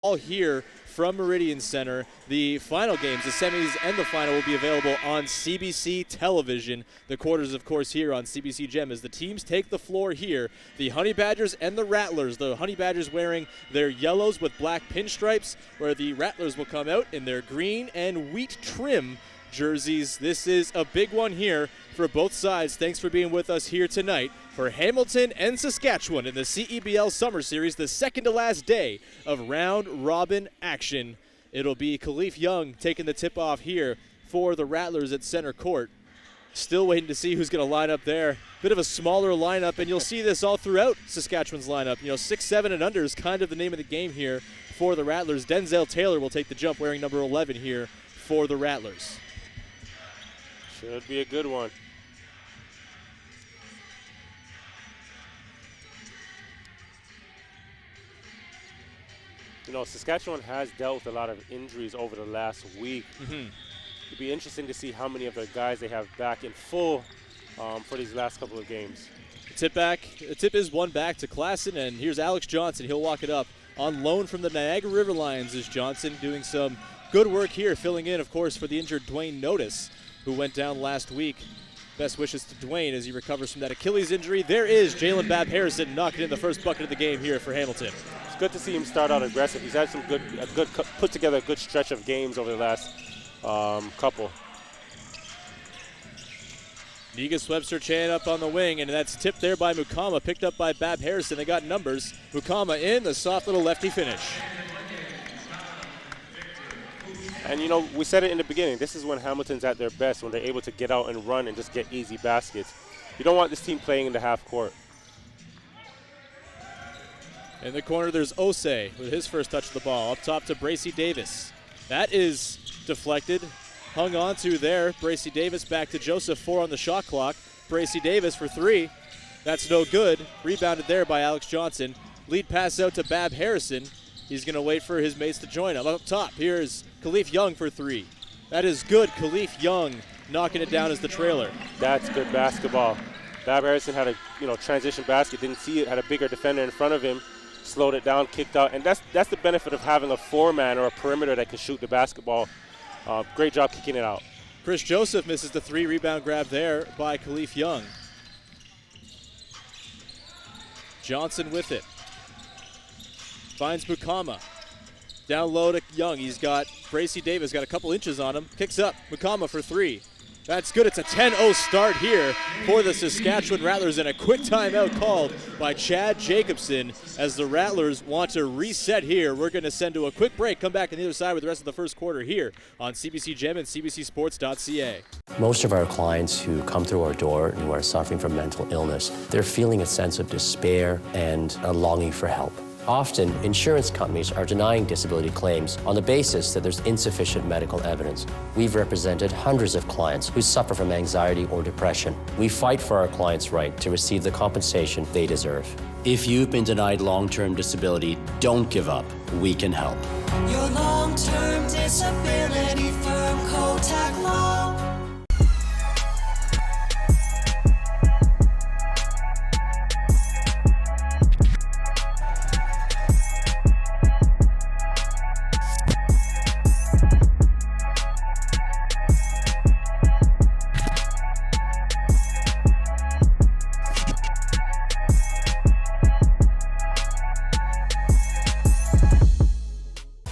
all here from Meridian Center. The final games, the semis and the final, will be available on CBC television. The quarters, of course, here on CBC Gem as the teams take the floor here. The Honey Badgers and the Rattlers. The Honey Badgers wearing their yellows with black pinstripes, where the Rattlers will come out in their green and wheat trim jerseys. This is a big one here for both sides. Thanks for being with us here tonight for Hamilton and Saskatchewan in the CEBL Summer Series, the second to last day of round robin action. It'll be Khalif Young taking the tip off here for the Rattlers at center court. Still waiting to see who's going to line up there. Bit of a smaller lineup, and you'll see this all throughout Saskatchewan's lineup. 6'7" and under is kind of the name of the game here for the Rattlers. Denzel Taylor will take the jump wearing number 11 here for the Rattlers. Should be a good one. Saskatchewan has dealt with a lot of injuries over the last week. It'd be interesting to see how many of their guys they have back in full for these last couple of games. The tip is one back to Klassen, and here's Alex Johnson. He'll walk it up on loan from the Niagara River Lions. Is Johnson doing some good work here, filling in, of course, for the injured Dwayne Notice, who went down last week. Best wishes to Dwayne as he recovers from that Achilles injury. There is Jalen Bab Harrison knocking in the first bucket of the game here for Hamilton. It's good to see him start out aggressive. He's had put together a good stretch of games over the last couple. Negus Webster Chan up on the wing, and that's tipped there by Mukama, picked up by Bab Harrison. They got numbers. Mukama in, the soft little lefty finish. And, we said it in the beginning, this is when Hamilton's at their best, when they're able to get out and run and just get easy baskets. You don't want this team playing in the half court. In the corner, there's Osei with his first touch of the ball. Up top to Bracy Davis. That is deflected. Hung on to there. Bracy Davis back to Joseph. 4 on the shot clock. Bracy Davis for 3. That's no good. Rebounded there by Alex Johnson. Lead pass out to Bab Harrison. He's going to wait for his mates to join him. Up top, here's Khalif Young for 3. That is good. Khalif Young knocking it down as the trailer. That's good basketball. Bab Harrison had a transition basket, didn't see it, had a bigger defender in front of him, slowed it down, kicked out, and that's the benefit of having a 4-man or a perimeter that can shoot the basketball. Great job kicking it out. Chris Joseph misses the 3 rebound grab there by Khalif Young. Johnson with it. Finds Mukama. Down low to Young. He's got Bracy Davis, got a couple inches on him. Kicks up. Mukama for 3. That's good. It's a 10-0 start here for the Saskatchewan Rattlers, and a quick timeout called by Chad Jacobson as the Rattlers want to reset here. We're going to send to a quick break, come back on the other side with the rest of the first quarter here on CBC Gem and CBCSports.ca. Most of our clients who come through our door and who are suffering from mental illness, they're feeling a sense of despair and a longing for help. Often, insurance companies are denying disability claims on the basis that there's insufficient medical evidence. We've represented hundreds of clients who suffer from anxiety or depression. We fight for our clients' right to receive the compensation they deserve. If you've been denied long-term disability, don't give up. We can help. Your long-term disability firm, Kotak Law.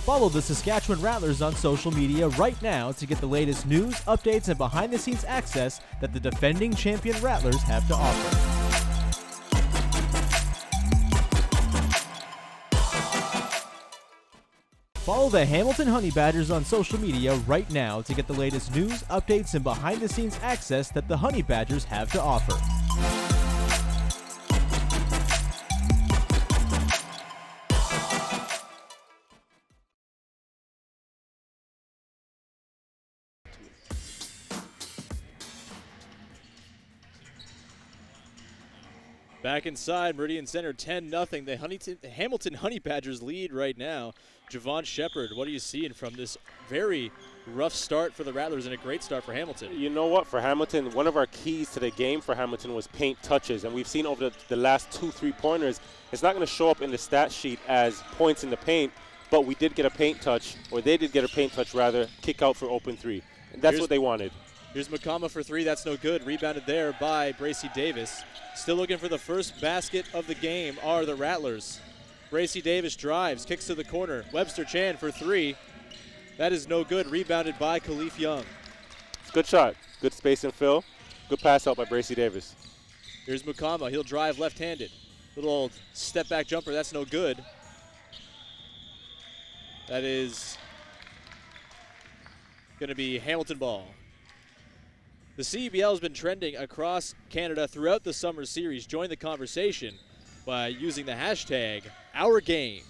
Follow the Saskatchewan Rattlers on social media right now to get the latest news, updates, and behind-the-scenes access that the defending champion Rattlers have to offer. Follow the Hamilton Honey Badgers on social media right now to get the latest news, updates, and behind-the-scenes access that the Honey Badgers have to offer. Back inside, Meridian Center 10-0. The Hamilton Honey Badgers lead right now. Javon Shepard, what are you seeing from this very rough start for the Rattlers and a great start for Hamilton? You know what, for Hamilton, one of our keys to the game for Hamilton was paint touches, and we've seen over the last 2 3-pointers, it's not going to show up in the stat sheet as points in the paint, but we did get a paint touch, or they did get a paint touch rather, kick out for open three. And that's what they wanted. Here's Makama for three. That's no good. Rebounded there by Bracy Davis. Still looking for the first basket of the game are the Rattlers. Bracy Davis drives, kicks to the corner. Webster Chan for three. That is no good. Rebounded by Khalif Young. Good shot. Good space and fill. Good pass out by Bracy Davis. Here's Makama. He'll drive left-handed. Little step-back jumper. That's no good. That is going to be Hamilton ball. The CEBL has been trending across Canada throughout the summer series. Join the conversation by using the hashtag #OurGame.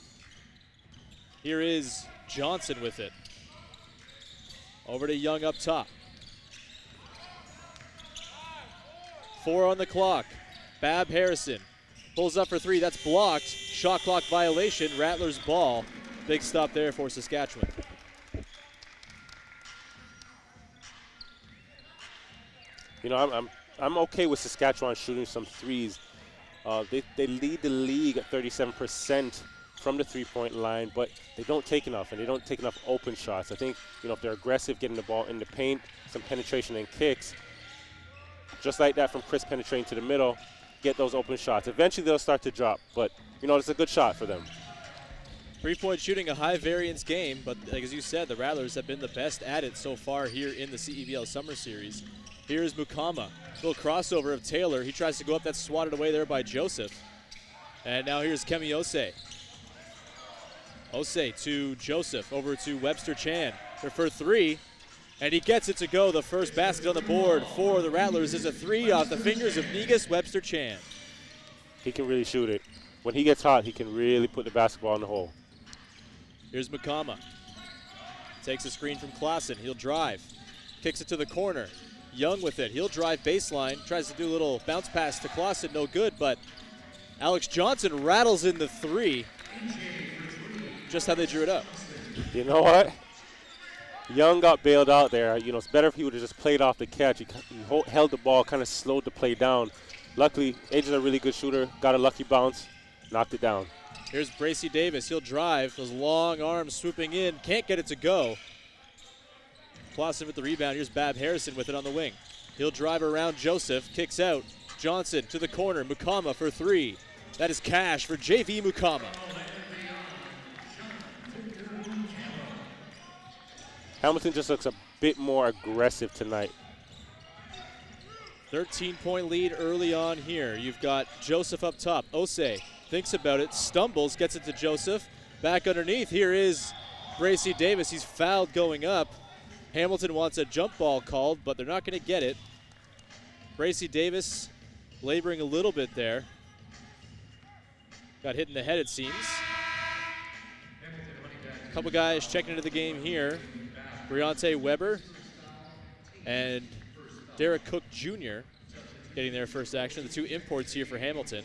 Here is Johnson with it. Over to Young up top. 4 on the clock. Bab Harrison pulls up for three. That's blocked. Shot clock violation. Rattlers ball. Big stop there for Saskatchewan. You know, I'm okay with Saskatchewan shooting some threes. They lead the league at 37% from the three-point line, but they don't take enough, and they don't take enough open shots. I think, you know, if they're aggressive, getting the ball in the paint, some penetration and kicks, just like that from Chris penetrating to the middle, get those open shots. Eventually they'll start to drop, but, you know, it's a good shot for them. Three-point shooting, a high-variance game, but like as you said, the Rattlers have been the best at it so far here in the CEBL Summer Series. Here's Mukama. Little crossover of Taylor. He tries to go up. That's swatted away there by Joseph. And now here's Kemi Osei. Osei to Joseph. Over to Webster Chan. For three. And he gets it to go. The first basket on the board for the Rattlers is a three off the fingers of Negus Webster Chan. He can really shoot it. When he gets hot, he can really put the basketball in the hole. Here's Makama. Takes a screen from Klassen. He'll drive. Kicks it to the corner. Young with it. He'll drive baseline. Tries to do a little bounce pass to Klassen. No good, but Alex Johnson rattles in the three. Just how they drew it up. You know what? Young got bailed out there. You know, it's better if he would have just played off the catch. He held the ball, kind of slowed the play down. Luckily, Age's a really good shooter. Got a lucky bounce. Knocked it down. Here's Bracy Davis. He'll drive. Those long arms swooping in. Can't get it to go. Clausen with the rebound. Here's Bab Harrison with it on the wing. He'll drive around Joseph. Kicks out. Johnson to the corner. Mukama for three. That is cash for JV Mukama. Hamilton just looks a bit more aggressive tonight. 13-point lead early on here. You've got Joseph up top. Osei thinks about it, stumbles, gets it to Joseph. Back underneath, here is Bracy Davis. He's fouled going up. Hamilton wants a jump ball called, but they're not going to get it. Bracy Davis laboring a little bit there. Got hit in the head, it seems. A couple guys checking into the game here. Briante Weber and Derek Cook Jr. getting their first action. The two imports here for Hamilton.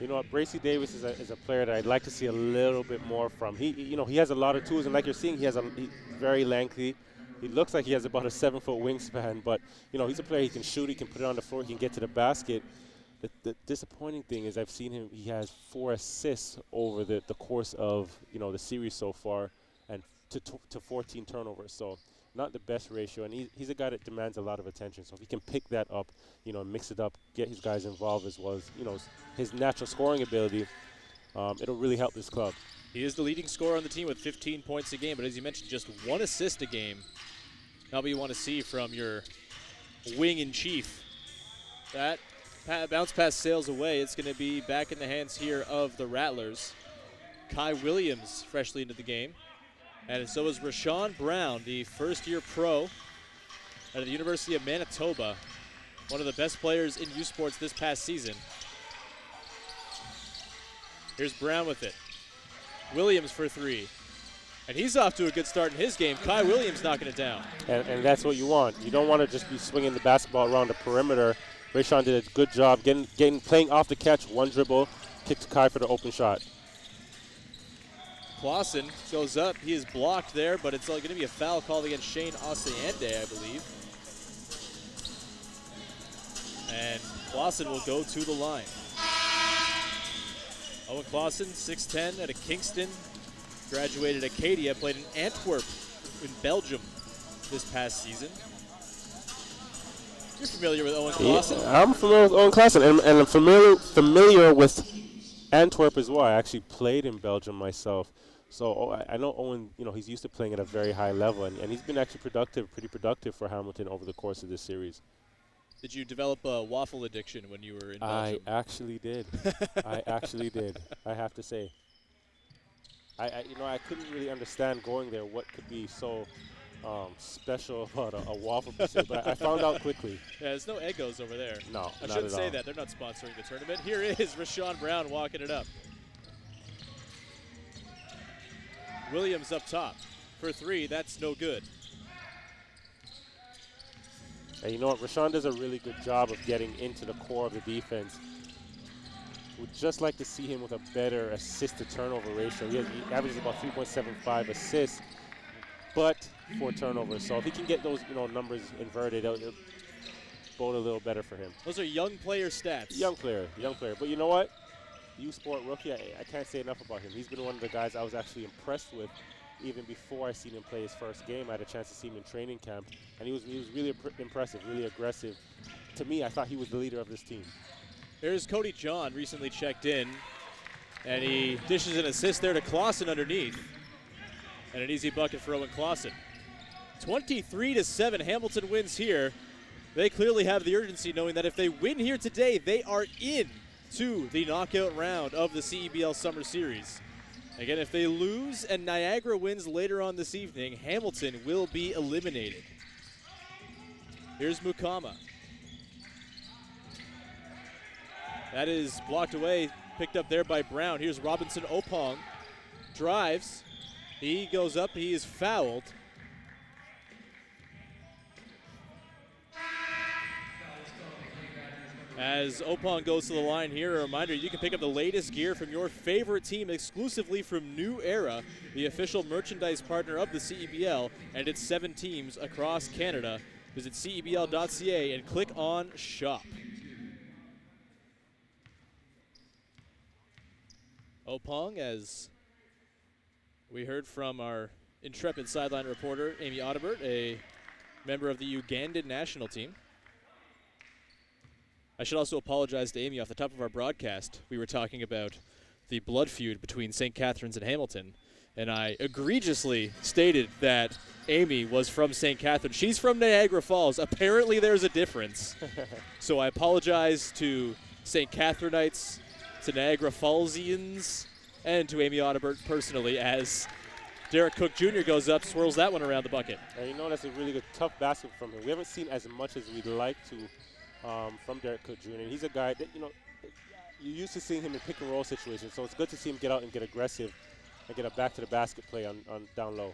You know what, Bracy Davis is a player that I'd like to see a little bit more from. He has a lot of tools, and like you're seeing, he's very lengthy. He looks like he has about a 7-foot wingspan, but you know, he's a player. He can shoot, he can put it on the floor, he can get to the basket. The disappointing thing is I've seen him. He has 4 assists over the course of the series so far, and to 14 turnovers. So not the best ratio, and he's a guy that demands a lot of attention. So if he can pick that up, mix it up, get his guys involved as well as his natural scoring ability, it'll really help this club. He is the leading scorer on the team with 15 points a game, but as you mentioned, just 1 assist a game. Not what you want to see from your wing-in-chief. That bounce pass sails away. It's going to be back in the hands here of the Rattlers. Kai Williams freshly into the game. And so is Rashawn Brown, the first-year pro out of the University of Manitoba, one of the best players in U Sports this past season. Here's Brown with it. Williams for three. And he's off to a good start in his game. Kai Williams knocking it down. And that's what you want. You don't want to just be swinging the basketball around the perimeter. Rashawn did a good job playing off the catch, 1 dribble, kick to Kai for the open shot. Clausen goes up. He is blocked there, but it's going to be a foul called against Shane Osayende, I believe. And Clausen will go to the line. Owen Clausen, 6'10", out of Kingston, graduated Acadia, played in Antwerp in Belgium this past season. You're familiar with Owen Clausen? Yeah, I'm familiar with Owen Clausen, and I'm familiar with Antwerp as well. I actually played in Belgium myself. So I know Owen, he's used to playing at a very high level, and he's been actually pretty productive for Hamilton over the course of this series. Did you develop a waffle addiction when you were in Belgium? I actually did. I actually did, I have to say. I couldn't really understand going there what could be so special about a waffle pursuit, but I found out quickly. Yeah, there's no Eggos over there. No, I not shouldn't at say all. that. They're not sponsoring the tournament. Here is Rashawn Brown walking it up. Williams up top for 3. That's no good. And you know what? Rashawn does a really good job of getting into the core of the defense. Would just like to see him with a better assist-to-turnover ratio. He averages about 3.75 assists, but 4 turnovers. So if he can get those numbers inverted, it'll bode a little better for him. Those are young player stats. Young player. But you know what? U-Sport rookie, I can't say enough about him. He's been one of the guys I was actually impressed with even before I seen him play his first game. I had a chance to see him in training camp, and he was really impressive, really aggressive. To me, I thought he was the leader of this team. Here's Cody John, recently checked in, and he dishes an assist there to Clausen underneath. And an easy bucket for Owen Clausen. 23-7, Hamilton wins here. They clearly have the urgency, knowing that if they win here today, they are in to the knockout round of the CEBL Summer Series. Again, if they lose and Niagara wins later on this evening, Hamilton will be eliminated. Here's Mukama. That is blocked away, picked up there by Brown. Here's Robinson Opong. Drives. He goes up. He is fouled. As Opong goes to the line here, a reminder, you can pick up the latest gear from your favorite team exclusively from New Era, the official merchandise partner of the CEBL and its 7 teams across Canada. Visit cebl.ca and click on Shop. Opong, as we heard from our intrepid sideline reporter, Amy Audibert, a member of the Ugandan national team. I should also apologize to Amy off the top of our broadcast. We were talking about the blood feud between St. Catharines and Hamilton, and I egregiously stated that Amy was from St. Catharines. She's from Niagara Falls. Apparently there's a difference. So I apologize to St. Catharinites, to Niagara Fallsians, and to Amy Audibert personally, as Derek Cook Jr. goes up, swirls that one around the bucket. And that's a really good, tough basket from him. We haven't seen as much as we'd like to from Derek Cook Jr. And he's a guy that, you're used to seeing him in pick and roll situations, so it's good to see him get out and get aggressive and get a back to the basket play on down low.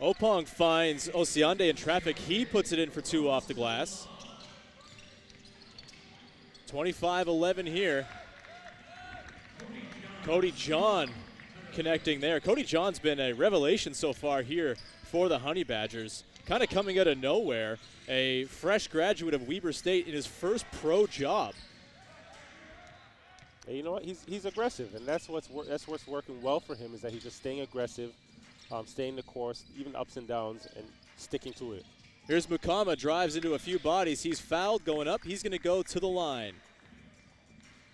Opong finds Osiande in traffic. He puts it in for 2 off the glass. 25-11 here. Cody John connecting there. Cody John's been a revelation so far here for the Honey Badgers. Kind of coming out of nowhere, a fresh graduate of Weber State in his first pro job. And you know what? He's aggressive, and that's what's working well for him, is that he's just staying aggressive, staying the course, even ups and downs, and sticking to it. Here's Mukama, drives into a few bodies. He's fouled going up. He's going to go to the line.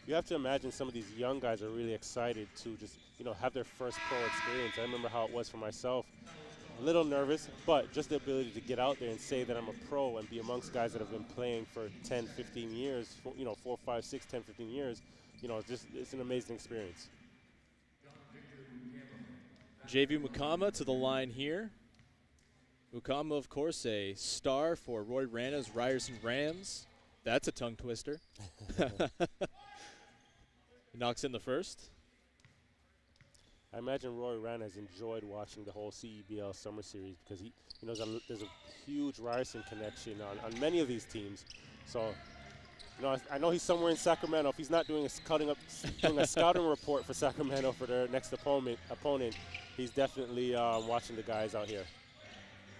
You have to imagine some of these young guys are really excited to just, have their first pro experience. I remember how it was for myself. A little nervous, but just the ability to get out there and say that I'm a pro and be amongst guys that have been playing for 10, 15 years, 4, 5, 6, 10, 15 years, it's an amazing experience. JV Mukama to the line here. Mukama, of course, a star for Roy Rana's Ryerson Rams. That's a tongue twister. He knocks in the first. I imagine Roy Rana has enjoyed watching the whole CEBL Summer Series because there's a huge Ryerson connection on many of these teams. So, I know he's somewhere in Sacramento. If he's not doing a scouting report for Sacramento for their next opponent, he's definitely watching the guys out here.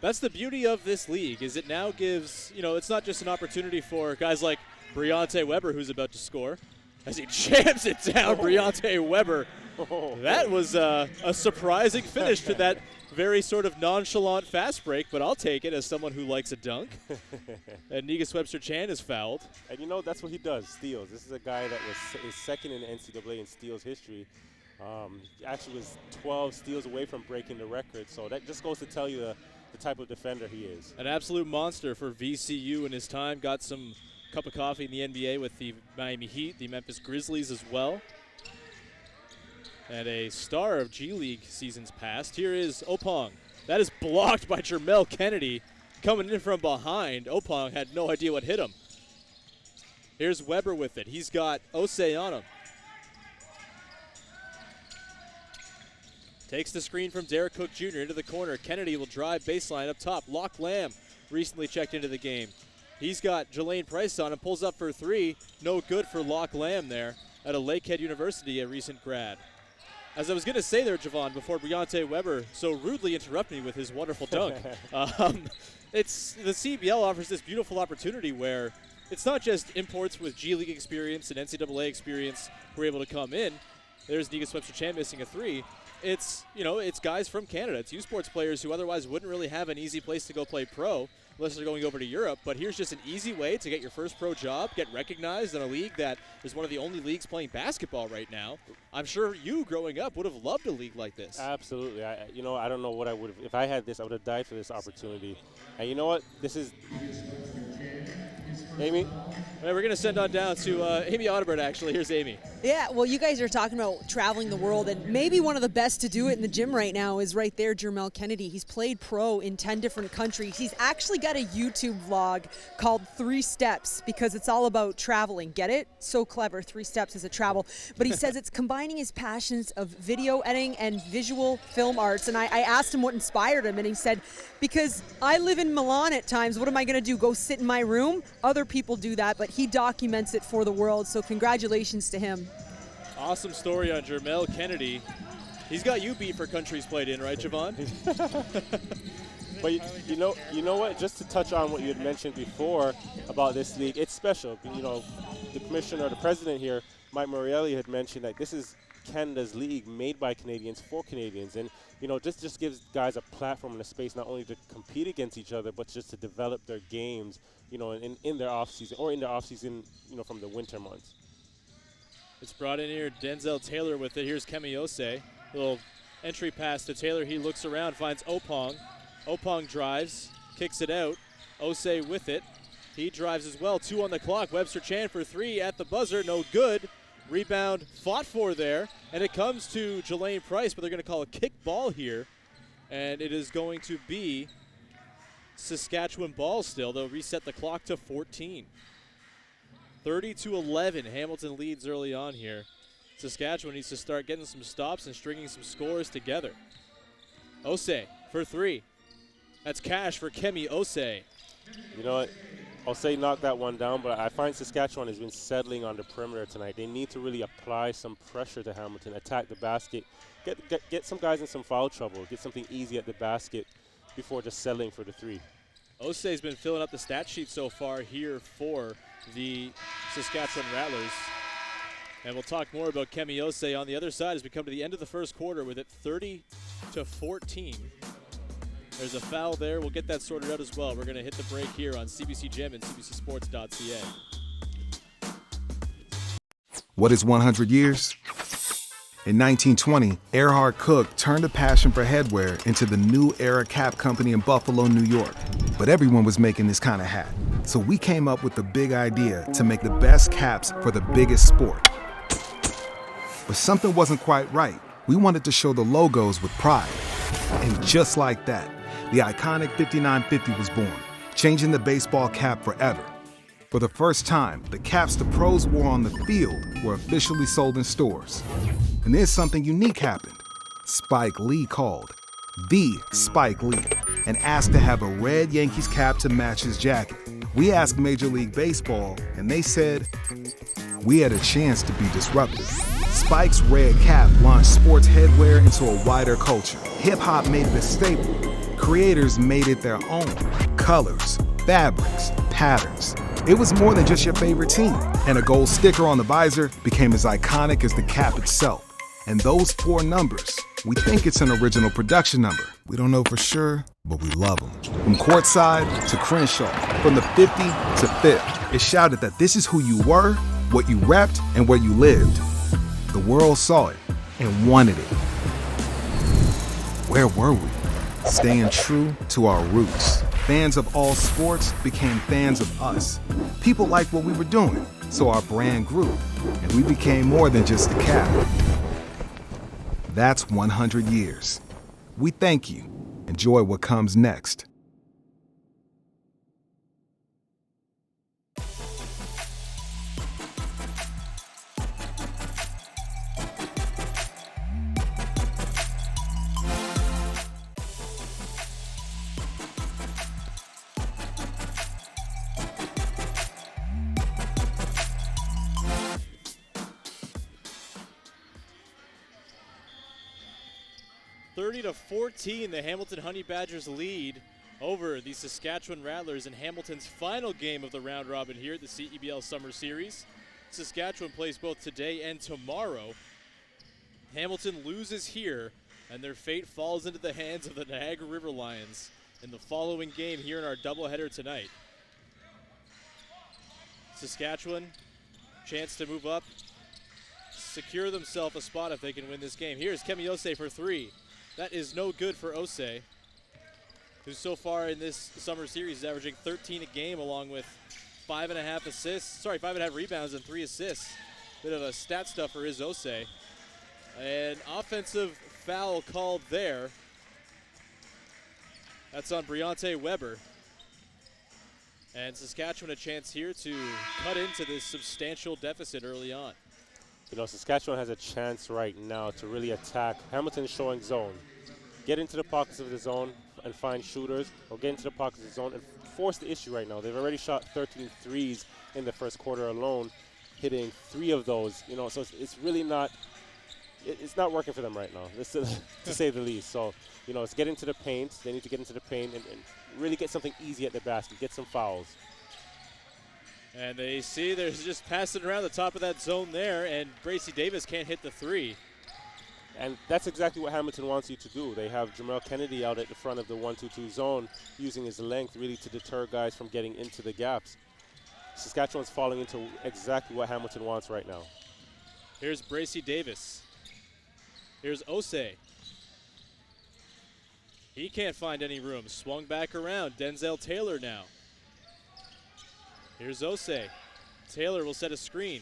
That's the beauty of this league, is it now gives, it's not just an opportunity for guys like Briante Weber, who's about to score, as he jams it down. Briante Weber. That was a surprising finish to that very sort of nonchalant fast break, but I'll take it as someone who likes a dunk. And Negus Webster-Chan is fouled. And you know, that's what he does, steals. This is a guy that is second in the NCAA in steals history. He actually was 12 steals away from breaking the record, so that just goes to tell you the type of defender he is. An absolute monster for VCU in his time. Got some cup of coffee in the NBA with the Miami Heat, the Memphis Grizzlies as well. And a star of G League seasons past. Here is Opong. That is blocked by Jermel Kennedy coming in from behind. Opong had no idea what hit him. Here's Weber with it. He's got Osei on him. Takes the screen from Derek Cook Jr. into the corner. Kennedy will drive baseline up top. Locke Lamb recently checked into the game. He's got Jelaine Price on and pulls up for three. No good for Locke Lamb there at a Lakehead University, a recent grad. As I was going to say there, Javon, before Briante Weber so rudely interrupted me with his wonderful dunk, it's the CEBL offers this beautiful opportunity where it's not just imports with G League experience and NCAA experience who are able to come in. There's Negus Webster-Chan missing a three. It's, you know, it's guys from Canada. It's U Sports players who otherwise wouldn't really have an easy place to go play pro unless they're going over to Europe. But here's just an easy way to get your first pro job, get recognized in a league that is one of the only leagues playing basketball right now. I'm sure you, growing up, would have loved a league like this. Absolutely. I don't know what I would have. If I had this, I would have died for this opportunity. And you know what? This is Amy. Right, we're going to send on down to Amy Audibert, actually. Here's Amy. Yeah, well, you guys are talking about traveling the world, and maybe one of the best to do it in the gym right now is right there, Jermel Kennedy. He's played pro in 10 different countries. He's actually got a YouTube vlog called 3 Steps because it's all about traveling. Get it? So clever. 3 Steps is a travel. But he says it's combining his passions of video editing and visual film arts. And I asked him what inspired him, and he said, because I live in Milan at times, what am I going to do? Go sit in my room? Other people do that, but he documents it for the world. So congratulations to him. Awesome story on Jermel Kennedy. He's got you beat for countries played in, right, Javon? But you know what? Just to touch on what you had mentioned before about this league, it's special. You know, the commissioner, the president here, Mike Morelli, had mentioned that this is Canada's league made by Canadians for Canadians, and you know, just gives guys a platform and a space not only to compete against each other, but just to develop their games, you know, in their off season or in their off season, you know, from the winter months. It's brought in here, Denzel Taylor with it. Here's Kemi Osei. Little entry pass to Taylor. He looks around, finds Opong. Opong drives, kicks it out. Osei with it. He drives as well. 2 on the clock. Webster-Chan for 3 at the buzzer. No good. Rebound fought for there. And it comes to Jelaine Price, but they're going to call a kick ball here. And it is going to be Saskatchewan ball still. They'll reset the clock to 14. 30-11, Hamilton leads early on here. Saskatchewan needs to start getting some stops and stringing some scores together. Osei for 3. That's cash for Kemi Osei. You know what? Osei knocked that one down, but I find Saskatchewan has been settling on the perimeter tonight. They need to really apply some pressure to Hamilton, attack the basket, get some guys in some foul trouble, get something easy at the basket before just settling for the 3. Osei's been filling up the stat sheet so far here for the Saskatchewan Rattlers. And we'll talk more about Kemi Osei on the other side as we come to the end of the first quarter with it 30-14. There's a foul there. We'll get that sorted out as well. We're going to hit the break here on CBC Gem and CBCSports.ca. What is 100 years? In 1920, Erhard Cook turned a passion for headwear into the New Era Cap Company in Buffalo, New York. But everyone was making this kind of hat. So we came up with the big idea to make the best caps for the biggest sport. But something wasn't quite right. We wanted to show the logos with pride. And just like that, the iconic 5950 was born, changing the baseball cap forever. For the first time, the caps the pros wore on the field were officially sold in stores. And then something unique happened. Spike Lee called, the Spike Lee, and asked to have a red Yankees cap to match his jacket. We asked Major League Baseball, and they said, we had a chance to be disruptive. Spike's red cap launched sports headwear into a wider culture. Hip-hop made it a staple. Creators made it their own. Colors, fabrics, patterns. It was more than just your favorite team, and a gold sticker on the visor became as iconic as the cap itself. And those 4 numbers, we think it's an original production number. We don't know for sure, but we love them. From courtside to Crenshaw, from the 50 to 5th, it shouted that this is who you were, what you repped, and where you lived. The world saw it and wanted it. Where were we? Staying true to our roots. Fans of all sports became fans of us. People liked what we were doing, so our brand grew, and we became more than just a cap. That's 100 years. We thank you. Enjoy what comes next. To 14, the Hamilton Honey Badgers lead over the Saskatchewan Rattlers in Hamilton's final game of the round robin here at the CEBL Summer Series. Saskatchewan plays both today and tomorrow. Hamilton loses here, and their fate falls into the hands of the Niagara River Lions in the following game here in our doubleheader tonight. Saskatchewan, chance to move up, secure themselves a spot if they can win this game. Here's Kemi Osei for 3. That is no good for Osei, who so far in this summer series is averaging 13 a game along with 5.5 rebounds and 3 assists. Bit of a stat stuffer is Osei. An offensive foul called there. That's on Briante Weber. And Saskatchewan a chance here to cut into this substantial deficit early on. You know, Saskatchewan has a chance right now to really attack. Hamilton is showing zone. Get into the pockets of the zone and find shooters, or get into the pockets of the zone and force the issue right now. They've already shot 13 threes in the first quarter alone, hitting 3 of those. You know, so it's really not, it's not working for them right now, to say the least. So, you know, it's get into the paint. They need to get into the paint and really get something easy at the basket, get some fouls. And they see there's just passing around the top of that zone there, and Bracy Davis can't hit the 3. And that's exactly what Hamilton wants you to do. They have Jamel Kennedy out at the front of the 1-2-2 zone, using his length really to deter guys from getting into the gaps. Saskatchewan's falling into exactly what Hamilton wants right now. Here's Bracy Davis. Here's Osei. He can't find any room. Swung back around. Denzel Taylor now. Here's Osei. Taylor will set a screen.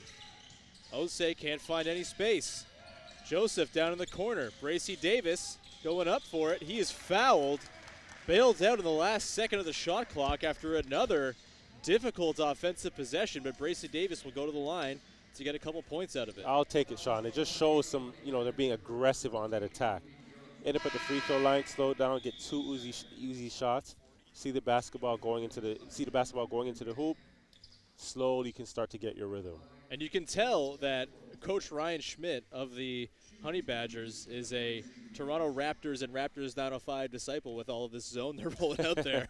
Osei can't find any space. Joseph down in the corner. Bracy Davis going up for it. He is fouled. Bailed out in the last second of the shot clock after another difficult offensive possession, but Bracy Davis will go to the line to get a couple points out of it. I'll take it, Sean. It just shows some, you know, they're being aggressive on that attack. End up at the free throw line, slow down, get 2 easy shots. See the basketball going into the hoop. Slowly you can start to get your rhythm. And you can tell that Coach Ryan Schmidt of the Honey Badgers is a Toronto Raptors and Raptors 905 disciple with all of this zone they're rolling out there.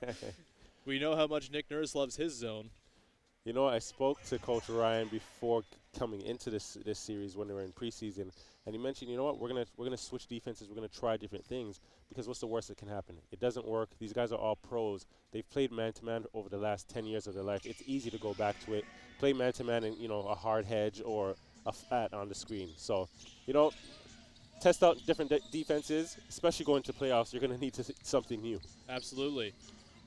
We know how much Nick Nurse loves his zone. You know, I spoke to Coach Ryan before coming into this series when they were in preseason, and he mentioned, you know what, we're gonna switch defenses, we're gonna try different things, because what's the worst that can happen? It doesn't work. These guys are all pros. They've played man-to-man over the last 10 years of their life. It's easy to go back to it. Play man-to-man in, you know, a hard hedge or a flat on the screen. So, you know, test out different defenses, especially going to playoffs. You're gonna need something new. Absolutely.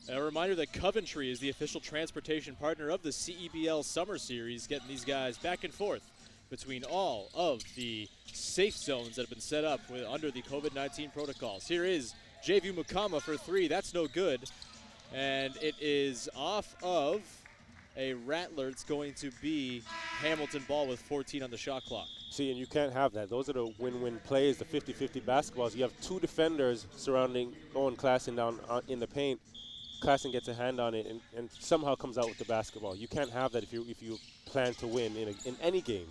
A reminder that Coventry is the official transportation partner of the CEBL Summer Series, getting these guys back and forth between all of the safe zones that have been set up under the COVID-19 protocols. Here is J.V. Mukama for 3. That's no good. And it is off of a Rattler. It's going to be Hamilton ball with 14 on the shot clock. See, and you can't have that. Those are the win-win plays, the 50-50 basketballs. You have 2 defenders surrounding Owen Klassen down in the paint. Klassen gets a hand on it and somehow comes out with the basketball. You can't have that if you plan to win in any game,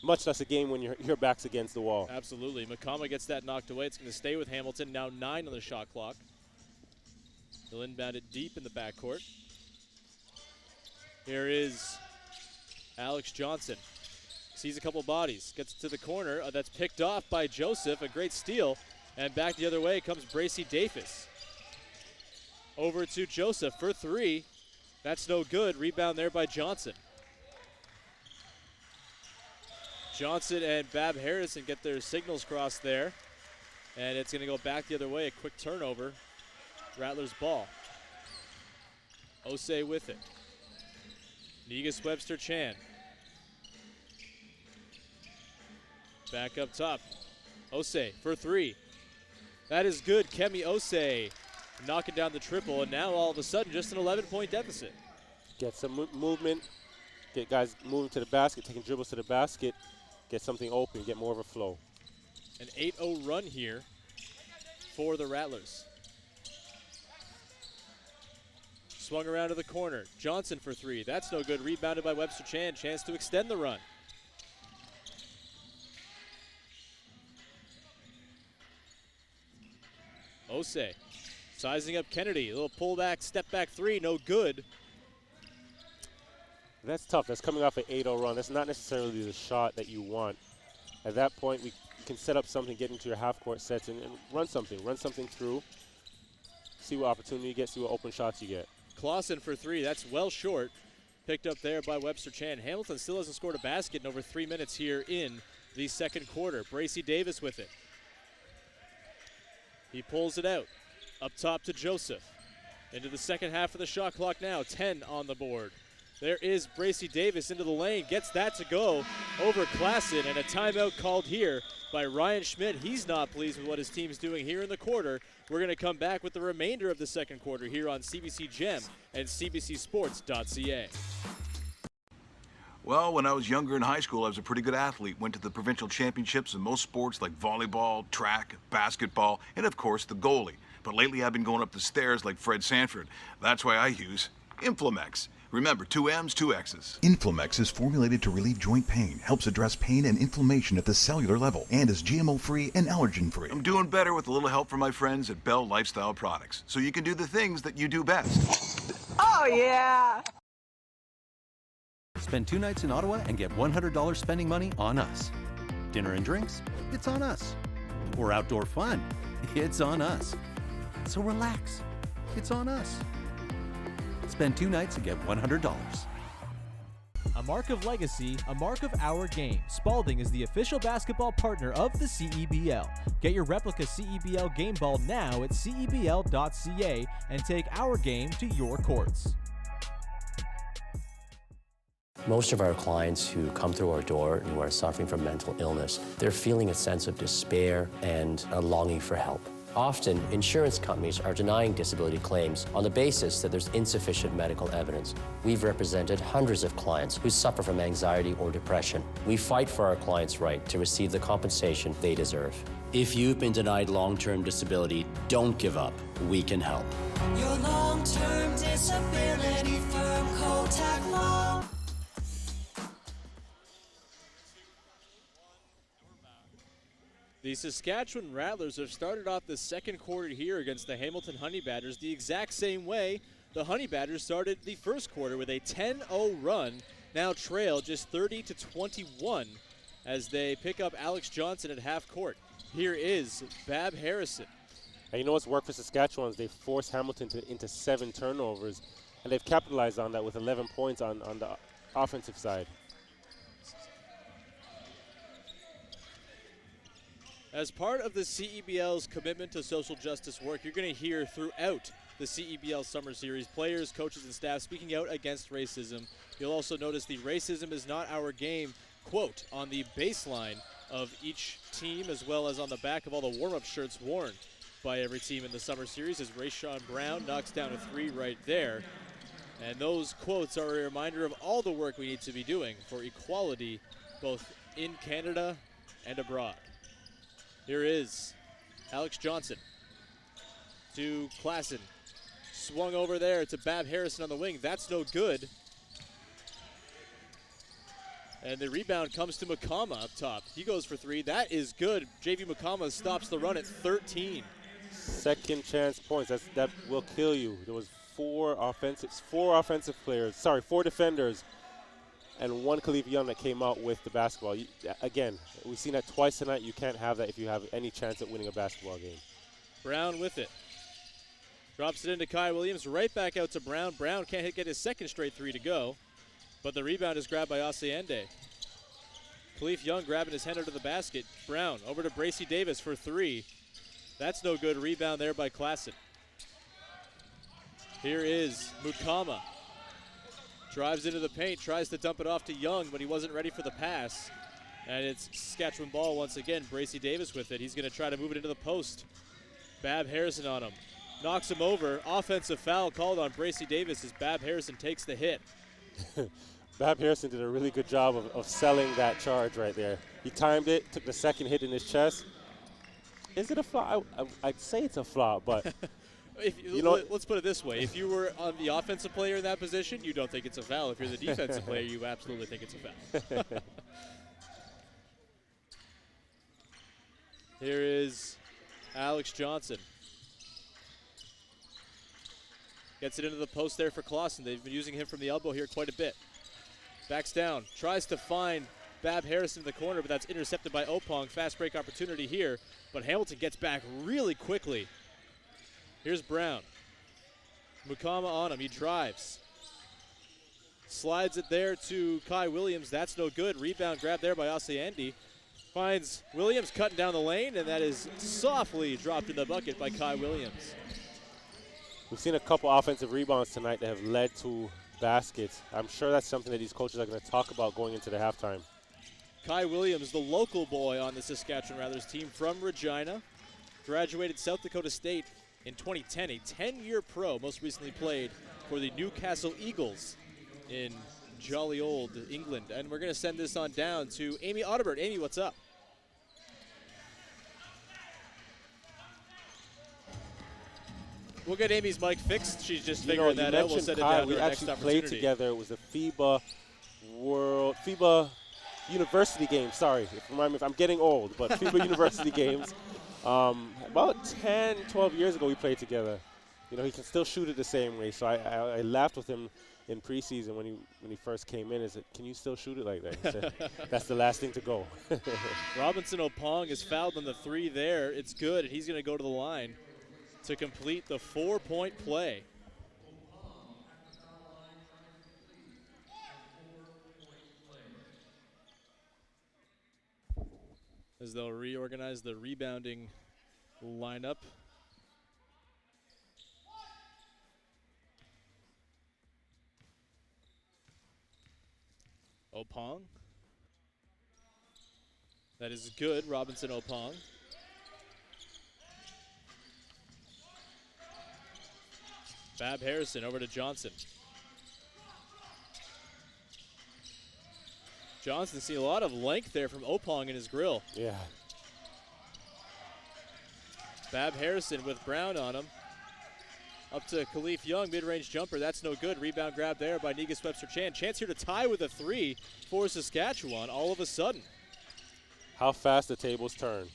much less a game when your back's against the wall. Absolutely. Mukama gets that knocked away. It's going to stay with Hamilton. Now 9 on the shot clock. They'll inbound it deep in the backcourt. Here is Alex Johnson. Sees a couple bodies, gets to the corner. That's picked off by Joseph, a great steal. And back the other way comes Bracy Davis. Over to Joseph for three. That's no good. Rebound there by Johnson. Johnson and Bab Harrison get their signals crossed there. And it's going to go back the other way. A quick turnover. Rattlers ball. Osei with it. Negus Webster Chan. Back up top. Osei for three. That is good. Kemi Osei knocking down the triple, and now all of a sudden just an 11-point deficit. Get some movement, get guys moving to the basket, taking dribbles to the basket, get something open, get more of a flow. An 8-0 run here for the Rattlers. Swung around to the corner. Johnson for three. That's no good. Rebounded by Webster Chan. Chance to extend the run. Osei sizing up Kennedy. A little pullback, step back three. No good. That's tough. That's coming off an 8-0 run. That's not necessarily the shot that you want. At that point, we can set up something, get into your half-court sets, and run something through. See what opportunity you get, see what open shots you get. Clausen for three. That's well short. Picked up there by Webster Chan. Hamilton still hasn't scored a basket in over 3 minutes here in the second quarter. Bracy Davis with it. He pulls it out. Up top to Joseph. Into the second half of the shot clock now. 10 on the board. There is Bracy Davis into the lane. Gets that to go over Klassen. And a timeout called here by Ryan Schmidt. He's not pleased with what his team's doing here in the quarter. We're going to come back with the remainder of the second quarter here on CBC Gem and CBCSports.ca. Well, when I was younger in high school, I was a pretty good athlete. Went to the provincial championships in most sports like volleyball, track, basketball, and of course the goalie. But lately I've been going up the stairs like Fred Sanford. That's why I use Inflamex. Remember, 2 M's, 2 X's. Inflamex is formulated to relieve joint pain, helps address pain and inflammation at the cellular level, and is GMO-free and allergen-free. I'm doing better with a little help from my friends at Bell Lifestyle Products, so you can do the things that you do best. Oh, yeah! Spend 2 nights in Ottawa and get $100 spending money on us. Dinner and drinks? It's on us. Or outdoor fun? It's on us. So relax. It's on us. Spend 2 nights and get $100. A mark of legacy, a mark of our game. Spalding is the official basketball partner of the CEBL. Get your replica CEBL game ball now at cebl.ca and take our game to your courts. Most of our clients who come through our door and who are suffering from mental illness, they're feeling a sense of despair and a longing for help. Often, insurance companies are denying disability claims on the basis that there's insufficient medical evidence. We've represented hundreds of clients who suffer from anxiety or depression. We fight for our clients' right to receive the compensation they deserve. If you've been denied long-term disability, don't give up. We can help. Your long-term disability firm, Kotak Law. The Saskatchewan Rattlers have started off the second quarter here against the Hamilton Honey Badgers the exact same way the Honey Badgers started the first quarter with a 10-0 run, now trail just 30-21 as they pick up Alex Johnson at half court. Here is Bab Harrison. And you know what's worked for Saskatchewan is they've forced Hamilton into 7 turnovers, and they've capitalized on that with 11 points on the offensive side. As part of the CEBL's commitment to social justice work, you're going to hear throughout the CEBL Summer Series players, coaches, and staff speaking out against racism. You'll also notice the "racism is not our game" quote on the baseline of each team, as well as on the back of all the warm-up shirts worn by every team in the Summer Series, as Rayshawn Brown knocks down a 3 right there. And those quotes are a reminder of all the work we need to be doing for equality, both in Canada and abroad. Here is Alex Johnson to Klassen. Swung over there to Bab Harrison on the wing. That's no good. And the rebound comes to Makama up top. He goes for 3. That is good. JV Makama stops the run at 13. Second chance points. That will kill you. There was four defenders, and one Khalif Young that came out with the basketball. Again, we've seen that twice tonight. You can't have that if you have any chance at winning a basketball game. Brown with it. Drops it into Kai Williams, right back out to Brown. Brown can't get his second straight three to go, but the rebound is grabbed by Asiende. Khalif Young grabbing his hand under the basket. Brown over to Bracy Davis for three. That's no good. Rebound there by Klassen. Here is Mukama. Drives into the paint, tries to dump it off to Young, but he wasn't ready for the pass. And it's Saskatchewan ball once again. Bracy Davis with it. He's going to try to move it into the post. Bab Harrison on him. Knocks him over. Offensive foul called on Bracy Davis as Bab Harrison takes the hit. Bab Harrison did a really good job of selling that charge right there. He timed it, took the second hit in his chest. Is it a foul? I'd say it's a foul, but let's put it this way. If you were on the offensive player in that position, you don't think it's a foul. If you're the defensive player, you absolutely think it's a foul. Here is Alex Johnson. Gets it into the post there for Clausen. They've been using him from the elbow here quite a bit. Backs down, tries to find Bab Harrison in the corner, but that's intercepted by Opong. Fast break opportunity here, but Hamilton gets back really quickly. Here's Brown. Mukama on him, he drives. Slides it there to Kai Williams, that's no good. Rebound grab there by Asiende. Finds Williams cutting down the lane, and that is softly dropped in the bucket by Kai Williams. We've seen a couple offensive rebounds tonight that have led to baskets. I'm sure that's something that these coaches are going to talk about going into the halftime. Kai Williams, the local boy on the Saskatchewan Rattlers team from Regina, graduated South Dakota State in 2010, a 10-year pro, most recently played for the Newcastle Eagles in jolly old England. And we're going to send this on down to Amy Audibert. Amy, what's up? We'll get Amy's mic fixed. She's just figuring that out. We'll send it down to our next opportunity. We actually played together. It was a FIBA University game. Sorry, remind me if I'm getting old, but FIBA University games. About 10, 12 years ago we played together. You know, he can still shoot it the same way. So I laughed with him in preseason when he first came in. I said, can you still shoot it like that? He said, that's the last thing to go. Robinson Opong is fouled on the three there. It's good, and he's going to go to the line to complete the 4-point play. As they'll reorganize the rebounding lineup. Opong. That is good, Robinson Opong. Bab Harrison over to Johnson. Johnson see a lot of length there from Opong in his grill. Yeah. Bab Harrison with Brown on him. Up to Khalif Young, mid-range jumper. That's no good. Rebound grab there by Negus Webster-Chan. Chance here to tie with a three for Saskatchewan all of a sudden. How fast the tables turn.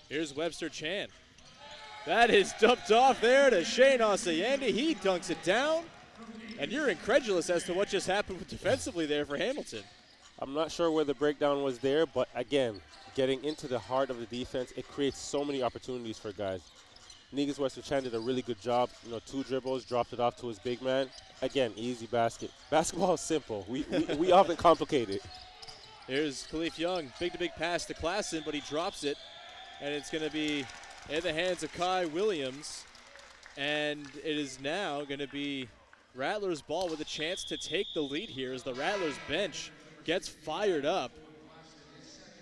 Here's Webster-Chan. That is dumped off there to Shane Asiende. He dunks it down. And you're incredulous as to what just happened defensively there for Hamilton. I'm not sure where the breakdown was there, but again, getting into the heart of the defense, it creates so many opportunities for guys. Negus Webster-Chan did a really good job. You know, 2 dribbles, dropped it off to his big man. Again, easy basket. Basketball is simple. We often complicate it. Here's Khalif Young, big-to-big pass to Klassen, but he drops it. And it's going to be in the hands of Kai Williams. And it is now going to be Rattlers ball with a chance to take the lead here as the Rattlers bench gets fired up.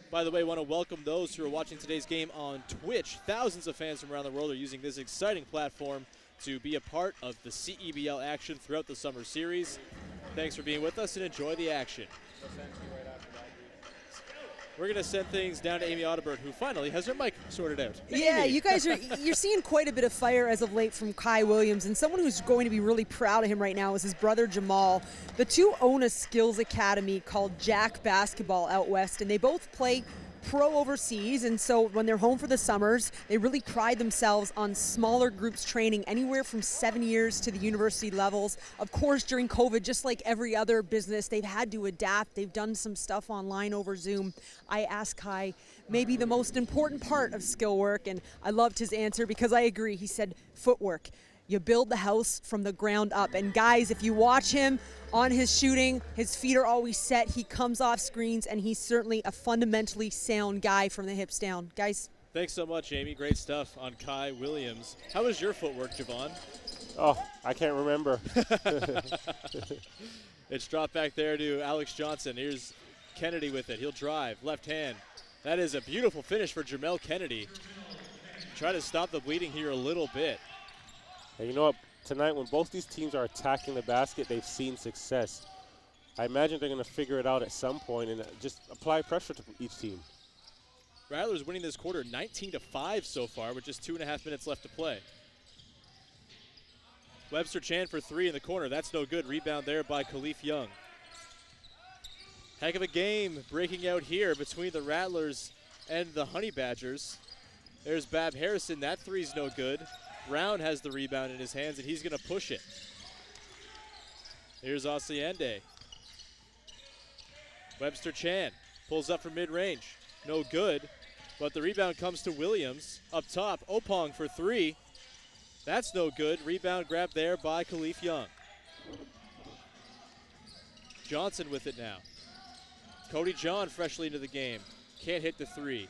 By the way, I want to welcome those who are watching today's game on Twitch. Thousands of fans from around the world are using this exciting platform to be a part of the CEBL action throughout the summer series. Thanks for being with us and enjoy the action. We're going to send things down to Amy Audibert, who finally has her mic sorted out. Yeah, Amy. you guys you're seeing quite a bit of fire as of late from Kai Williams, and someone who's going to be really proud of him right now is his brother Jamal. The two own a skills academy called Jack Basketball out west, and they both play pro overseas, and so when they're home for the summers, they really pride themselves on smaller groups training anywhere from 7 years to the university levels. Of course, during COVID, just like every other business, they've had to adapt. They've done some stuff online over Zoom. I asked Kai maybe the most important part of skill work, and I loved his answer because I agree. He said footwork. You build the house from the ground up. And guys, if you watch him on his shooting, his feet are always set. He comes off screens, and he's certainly a fundamentally sound guy from the hips down. Guys? Thanks so much, Amy. Great stuff on Kai Williams. How was your footwork, Javon? Oh, I can't remember. It's dropped back there to Alex Johnson. Here's Kennedy with it. He'll drive, left hand. That is a beautiful finish for Jermel Kennedy. Try to stop the bleeding here a little bit. And you know what? Tonight, when both these teams are attacking the basket, they've seen success. I imagine they're going to figure it out at some point and just apply pressure to each team. Rattlers winning this quarter 19-5 so far with just 2.5 minutes left to play. Webster Chan for three in the corner. That's no good. Rebound there by Khalif Young. Heck of a game breaking out here between the Rattlers and the Honey Badgers. There's Bab Harrison. That three's no good. Brown has the rebound in his hands, and he's going to push it. Here's Asiende. Webster Chan pulls up from mid-range. No good, but the rebound comes to Williams. Up top, Opong for three. That's no good. Rebound grabbed there by Khalif Young. Johnson with it now. Cody John freshly into the game. Can't hit the three.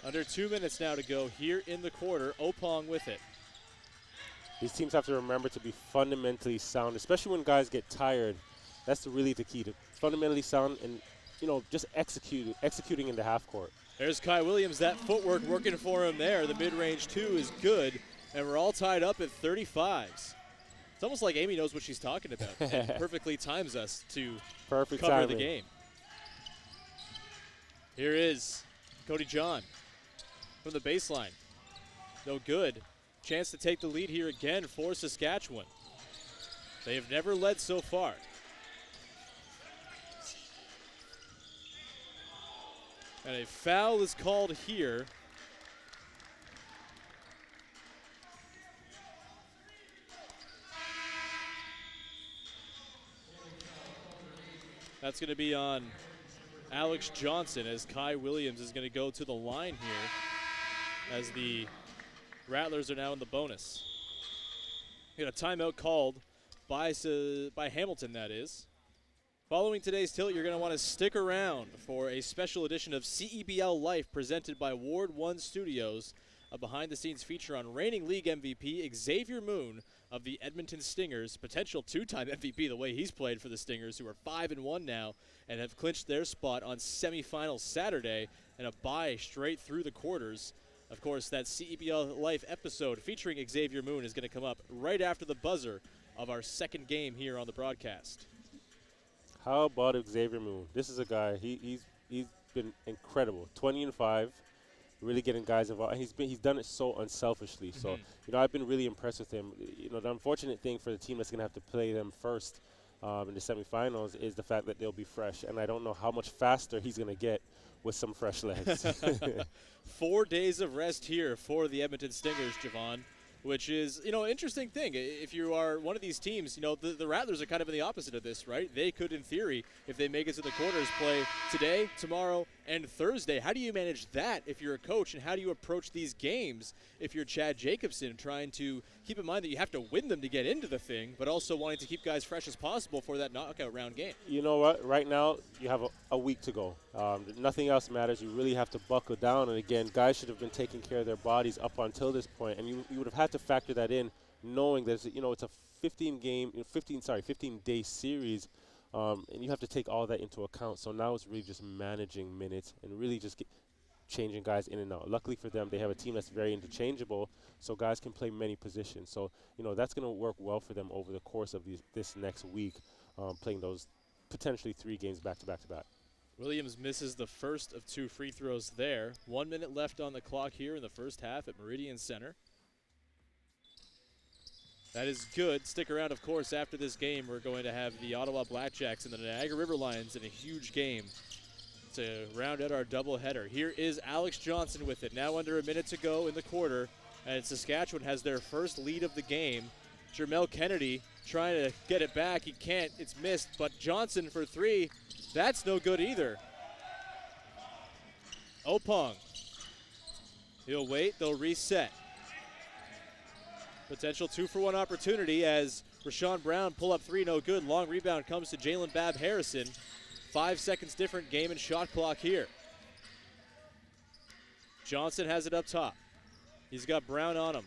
Under 2 minutes now to go here in the quarter. Opong with it. These teams have to remember to be fundamentally sound, especially when guys get tired. That's really the key, to fundamentally sound and, just executing in the half court. There's Kai Williams. That footwork working for him there. The mid-range two is good, and we're all tied up at 35s. It's almost like Amy knows what she's talking about and perfectly times us to Perfect cover timing. the game. Here is Cody John from the baseline. No good. Chance to take the lead here again for Saskatchewan. They have never led so far. And a foul is called here. That's going to be on Alex Johnson as Kai Williams is going to go to the line here as the Rattlers are now in the bonus. We got a timeout called by Hamilton, that is. Following today's tilt, you're going to want to stick around for a special edition of CEBL Life presented by Ward 1 Studios, a behind-the-scenes feature on reigning league MVP Xavier Moon of the Edmonton Stingers, potential two-time MVP the way he's played for the Stingers, who are 5-1 now and have clinched their spot on semifinal Saturday and a bye straight through the quarters. Of course, that CEBL Life episode featuring Xavier Moon is going to come up right after the buzzer of our second game here on the broadcast. How about Xavier Moon? This is a guy, he's been incredible. 20-5, really getting guys involved. He's done it so unselfishly. So, I've been really impressed with him. The unfortunate thing for the team that's going to have to play them first in the semifinals is the fact that they'll be fresh. And I don't know how much faster he's going to get with some fresh legs. 4 days of rest here for the Edmonton Stingers, Javon, which is, interesting thing. If you are one of these teams, the Rattlers are kind of in the opposite of this, right? They could, in theory, if they make it to the quarters, play today, tomorrow, and Thursday. How do you manage that if you're a coach, and how do you approach these games if you're Chad Jacobson, trying to keep in mind that you have to win them to get into the thing, but also wanting to keep guys fresh as possible for that knockout round game? You know what? Right now, you have a week to go. Nothing else matters. You really have to buckle down. And again, guys should have been taking care of their bodies up until this point, and you would have had to factor that in, knowing that it's a 15-day series, and you have to take all that into account. So now it's really just managing minutes and really just changing guys in and out. Luckily for them, they have a team that's very interchangeable, so guys can play many positions. So that's going to work well for them over the course of this next week, playing those potentially 3 games back to back to back. Williams misses the first of 2 free throws there. 1 minute left on the clock here in the first half at Meridian Center. That is good. Stick around, of course, after this game. We're going to have the Ottawa Blackjacks and the Niagara River Lions in a huge game to round out our doubleheader. Here is Alex Johnson with it. Now under a minute to go in the quarter, and Saskatchewan has their first lead of the game. Jermel Kennedy trying to get it back. He can't. It's missed, but Johnson for three. That's no good either. Opong. He'll wait. They'll reset. Potential 2-for-1 opportunity as Rashawn Brown pull up three, no good. Long rebound comes to Jalen Bab Harrison. 5 seconds different game and shot clock here. Johnson has it up top. He's got Brown on him.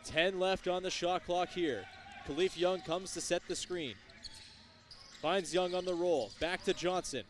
10 left on the shot clock here. Khalif Young comes to set the screen. Finds Young on the roll. Back to Johnson.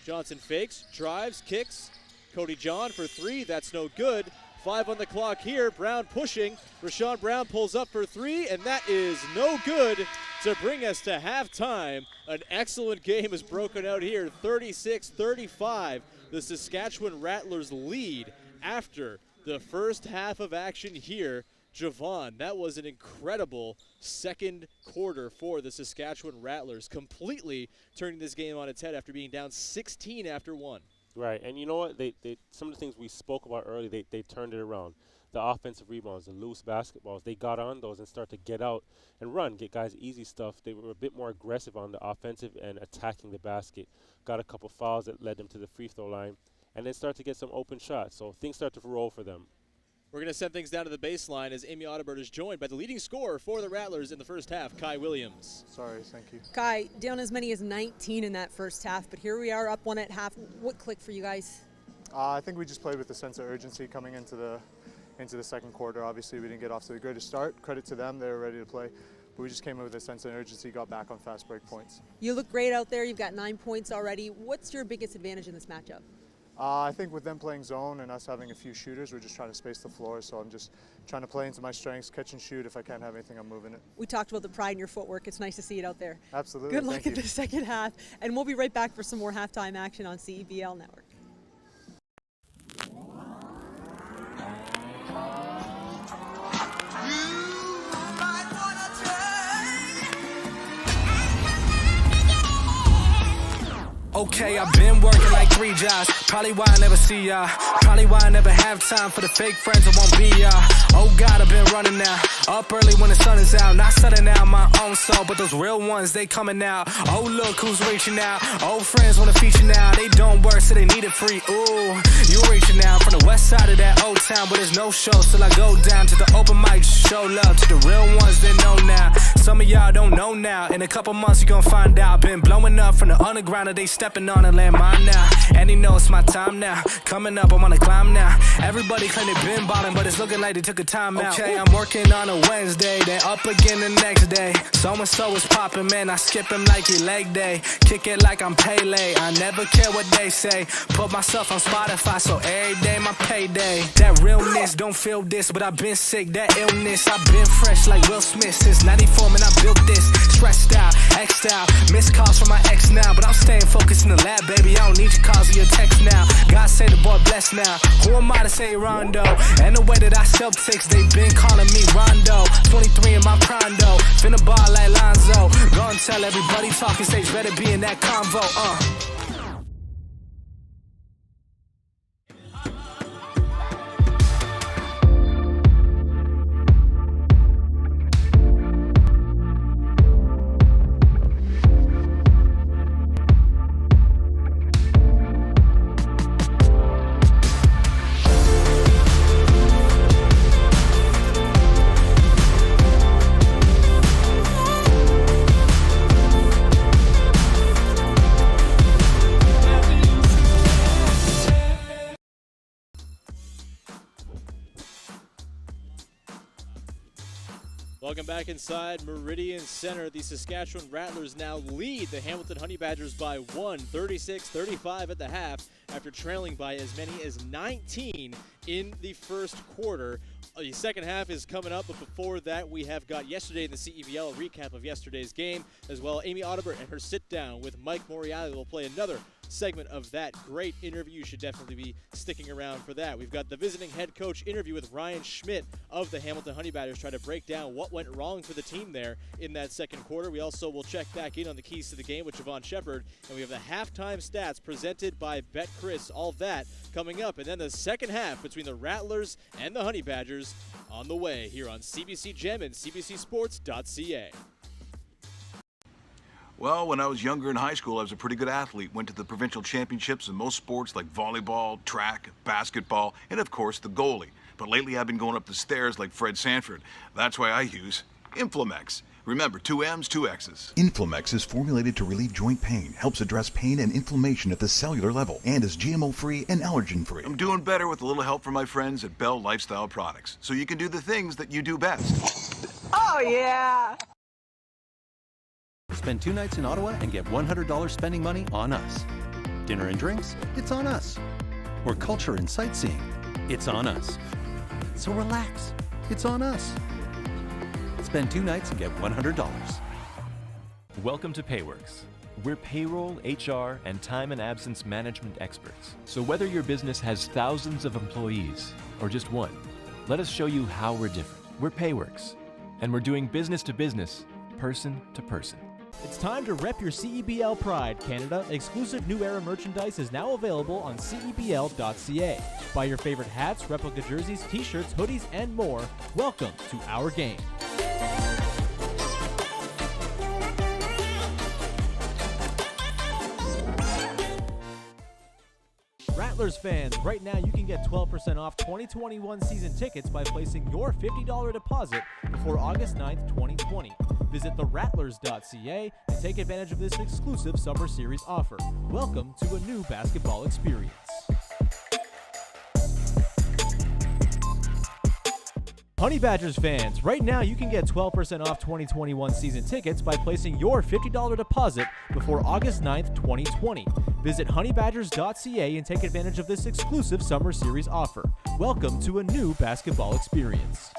Johnson fakes, drives, kicks. Cody John for three. That's no good. 5 on the clock here. Brown pushing. Rashawn Brown pulls up for three, and that is no good to bring us to halftime. An excellent game is broken out here. 36-35. The Saskatchewan Rattlers lead after the first half of action here. Javon, that was an incredible second quarter for the Saskatchewan Rattlers, completely turning this game on its head after being down 16 after one. Right, and you know what? They some of the things we spoke about earlier, they turned it around. The offensive rebounds, the loose basketballs, they got on those and start to get out and run, get guys easy stuff. They were a bit more aggressive on the offensive and attacking the basket. Got a couple fouls that led them to the free throw line, and then start to get some open shots. So things start to roll for them. We're going to send things down to the baseline as Amy Audibert is joined by the leading scorer for the Rattlers in the first half, Kai Williams. Sorry, thank you. Kai, down as many as 19 in that first half, but here we are up one at half. What clicked for you guys? I think we just played with a sense of urgency coming into the second quarter. Obviously, we didn't get off to the greatest start. Credit to them, they were ready to play. But we just came in with a sense of urgency, got back on fast break points. You look great out there. You've got 9 points already. What's your biggest advantage in this matchup? I think with them playing zone and us having a few shooters, we're just trying to space the floor. So I'm just trying to play into my strengths, catch and shoot. If I can't have anything, I'm moving it. We talked about the pride in your footwork. It's nice to see it out there. Absolutely. Good luck in the second half. And we'll be right back for some more halftime action on CEBL Network. Okay, I've been working like 3 jobs. Probably why I never see ya. Probably why I never have time for the fake friends. I won't be ya. Oh God, I've been running now. Up early when the sun is out. Not setting out my own soul, but those real ones, they coming out. Oh, look who's reaching out. Old friends wanna feature now. They don't work, so they need it free. Ooh, you reaching out from the west side of that old town, but there's no show till I go down to the open mic. Show love to the real ones that know now. Some of y'all don't know now. In a couple months, you gon' find out. Been blowing up from the underground, and they stepping on a landmine now. And they know it's my time now. Coming up, I'm on a climb now. Everybody claim they been ballin', but it's looking like they took a time out. Okay, I'm working on a Wednesday, then up again the next day. So-and-so is popping, man, I skip him like he leg day. Kick it like I'm Pele, I never care what they say. Put myself on Spotify, so every day my payday. That realness, don't feel this, but I've been sick, that illness. I've been fresh like Will Smith since 94, man, I built this. Stressed out, X'd out, missed calls from my ex now, but I'm staying focused in the lab, baby, I don't need your calls or your text now. God say the boy blessed now. Who am I to say Rondo? And the way that I Celtics, they been calling me Rondo. 23 in my prime though, finna ball like Lonzo. Go and tell everybody talking stage better be in that convo. Welcome back inside Meridian Center. The Saskatchewan Rattlers now lead the Hamilton Honey Badgers by 1, 36-35 at the half, after trailing by as many as 19 in the first quarter. The second half is coming up, but before that, we have got yesterday in the CEBL, a recap of yesterday's game, as well. Amy Audibert and her sit-down with Mike Moriarty will play another segment of that great interview. You should definitely be sticking around for that. We've got the visiting head coach interview with Ryan Schmidt of the Hamilton Honey Badgers, trying to break down what went wrong for the team there in that second quarter. We also will check back in on the keys to the game with Javon Shepard, and we have the halftime stats presented by BetChris. All that coming up, and then the second half between the Rattlers and the Honey Badgers on the way here on CBC Gem and CBCSports.ca. Well, when I was younger in high school, I was a pretty good athlete. Went to the provincial championships in most sports like volleyball, track, basketball, and of course the goalie. But lately I've been going up the stairs like Fred Sanford. That's why I use Inflamex. Remember, 2 M's, 2 X's. Inflamex is formulated to relieve joint pain, helps address pain and inflammation at the cellular level, and is GMO-free and allergen-free. I'm doing better with a little help from my friends at Bell Lifestyle Products, so you can do the things that you do best. Oh, yeah! Spend 2 nights in Ottawa and get $100 spending money on us. Dinner and drinks? It's on us. Or culture and sightseeing? It's on us. So relax. It's on us. Spend 2 nights and get $100. Welcome to Payworks. We're payroll, HR, and time and absence management experts. So whether your business has thousands of employees or just one, let us show you how we're different. We're Payworks, and we're doing business to business, person to person. It's time to rep your CEBL pride, Canada. Exclusive new era merchandise is now available on CEBL.ca. Buy your favorite hats, replica jerseys, t-shirts, hoodies, and more. Welcome to our game. Rattlers fans, right now you can get 12% off 2021 season tickets by placing your $50 deposit before August 9th, 2020. Visit therattlers.ca and take advantage of this exclusive Summer Series offer. Welcome to a new basketball experience. Honey Badgers fans, right now you can get 12% off 2021 season tickets by placing your $50 deposit before August 9th, 2020. Visit honeybadgers.ca and take advantage of this exclusive Summer Series offer. Welcome to a new basketball experience.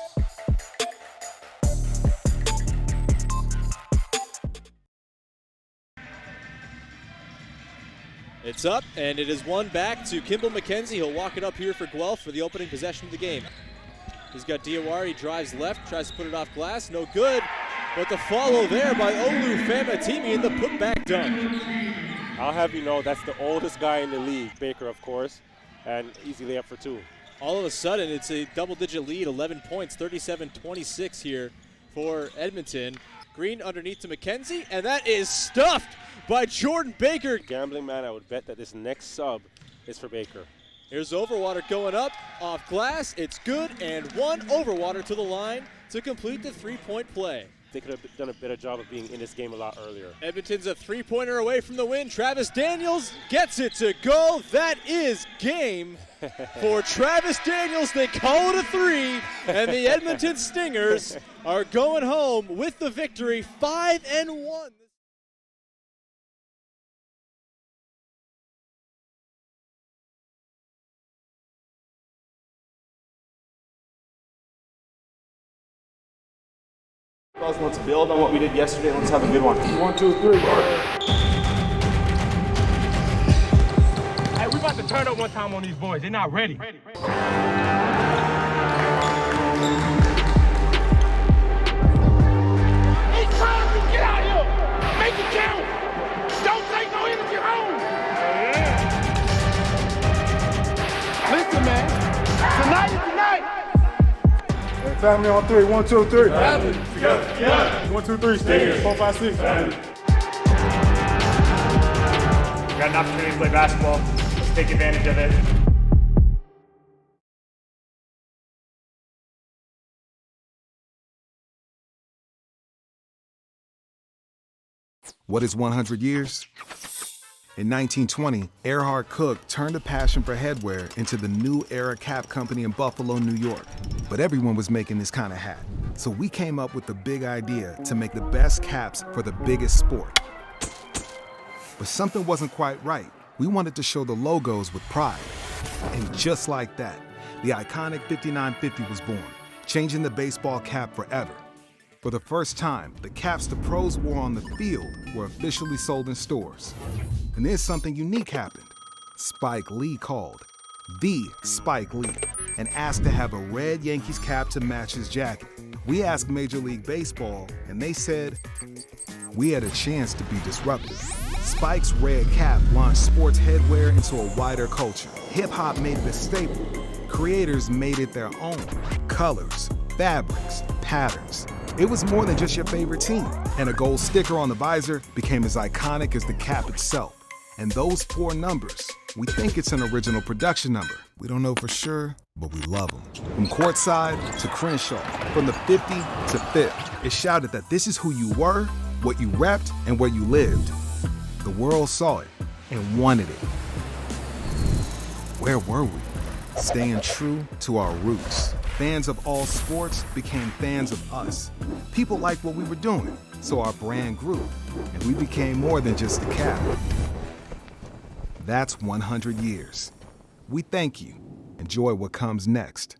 It's up, and it is one back to Kimball McKenzie. He'll walk it up here for Guelph for the opening possession of the game. He's got Diawara, he drives left, tries to put it off glass, no good. But the follow there by Olu Famatimi in the putback dunk. I'll have you know that's the oldest guy in the league, Baker, of course, and easy layup for 2. All of a sudden, it's a double-digit lead, 11 points, 37-26 here for Edmonton. Green underneath to McKenzie, and that is stuffed by Jordan Baker. Gambling man, I would bet that this next sub is for Baker. Here's Overwater going up, off glass, it's good, and one Overwater to the line to complete the three-point play. They could have done a better job of being in this game a lot earlier. Edmonton's a three-pointer away from the win. Travis Daniels gets it to go. That is game for Travis Daniels. They call it a 3, and the Edmonton Stingers are going home with the victory, 5-1. Let's build on what we did yesterday. Let's have a good one. 1, 2, 3. Hey, we about to turn up one time on these boys. They're not ready. Hey, Travis, get out here. Make it count. Don't take no energy home. Listen, man. Tonight is tonight. Family on 3. 1, 2, 3. Together. 1, 2, 3. Stay 4, 5, 6. We got an opportunity to play basketball. Let's take advantage of it. What is 100 years? In 1920, Erhard Cook turned a passion for headwear into the New Era Cap Company in Buffalo, New York. But everyone was making this kind of hat. So we came up with the big idea to make the best caps for the biggest sport. But something wasn't quite right. We wanted to show the logos with pride. And just like that, the iconic 5950 was born, changing the baseball cap forever. For the first time, the caps the pros wore on the field were officially sold in stores. And then something unique happened. Spike Lee called, the Spike Lee, and asked to have a red Yankees cap to match his jacket. We asked Major League Baseball, and they said, we had a chance to be disruptive. Spike's red cap launched sports headwear into a wider culture. Hip-hop made it a staple. Creators made it their own. Colors, fabrics, patterns. It was more than just your favorite team. And a gold sticker on the visor became as iconic as the cap itself. And those 4 numbers, we think it's an original production number. We don't know for sure, but we love them. From courtside to Crenshaw, from the 50 to 5th, it shouted that this is who you were, what you repped, and where you lived. The world saw it and wanted it. Where were we? Staying true to our roots. Fans of all sports became fans of us. People liked what we were doing, so our brand grew, and we became more than just a cap. That's 100 years. We thank you. Enjoy what comes next.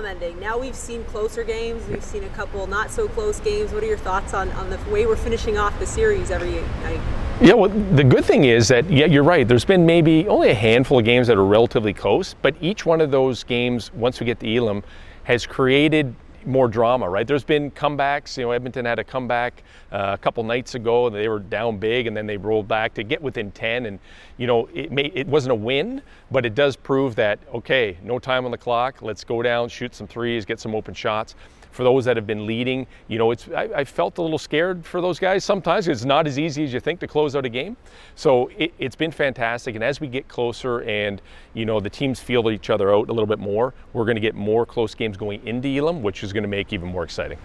Ending. Now we've seen closer games, we've seen a couple not so close games. What are your thoughts on the way we're finishing off the series every night? Yeah, well, the good thing is that, yeah, you're right. There's been maybe only a handful of games that are relatively close, but each one of those games, once we get to Elam, has created more drama, right? There's been comebacks. You know, Edmonton had a comeback a couple nights ago, and they were down big, and then they rolled back to get within 10. And you know, it wasn't a win, but it does prove that, okay, no time on the clock. Let's go down, shoot some threes, get some open shots. For those that have been leading, you know, I felt a little scared for those guys sometimes. It's not as easy as you think to close out a game. So it's been fantastic. And as we get closer and, you know, the teams feel each other out a little bit more, we're going to get more close games going into Elam, which is going to make even more exciting.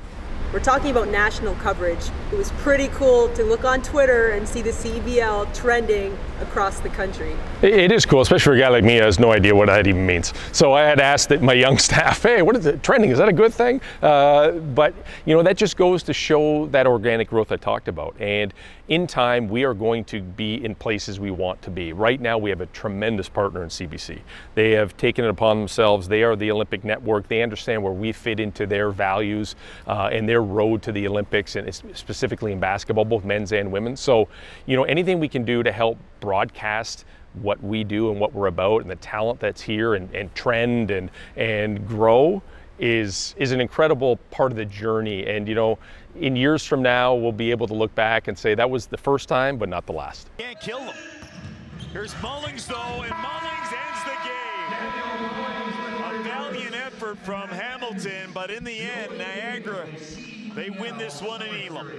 We're talking about national coverage. It was pretty cool to look on Twitter and see the CEBL trending across the country. It is cool, especially for a guy like me who has no idea what that even means. So I had asked my young staff, hey, what is it, trending? Is that a good thing? But, you know, that just goes to show that organic growth I talked about. And in time, we are going to be in places we want to be. Right now, we have a tremendous partner in CBC. They have taken it upon themselves. They are the Olympic network. They understand where we fit into their values and their road to the Olympics, and specifically in basketball, both men's and women's. So, you know, anything we can do to help broadcast what we do and what we're about and the talent that's here and trend and grow is an incredible part of the journey. And, you know, in years from now, we'll be able to look back and say that was the first time, but not the last. Can't kill them. Here's Mullings, though, and Mullings ends the game. A valiant effort from Hamilton, but in the end, Niagara, they win this one in Elam.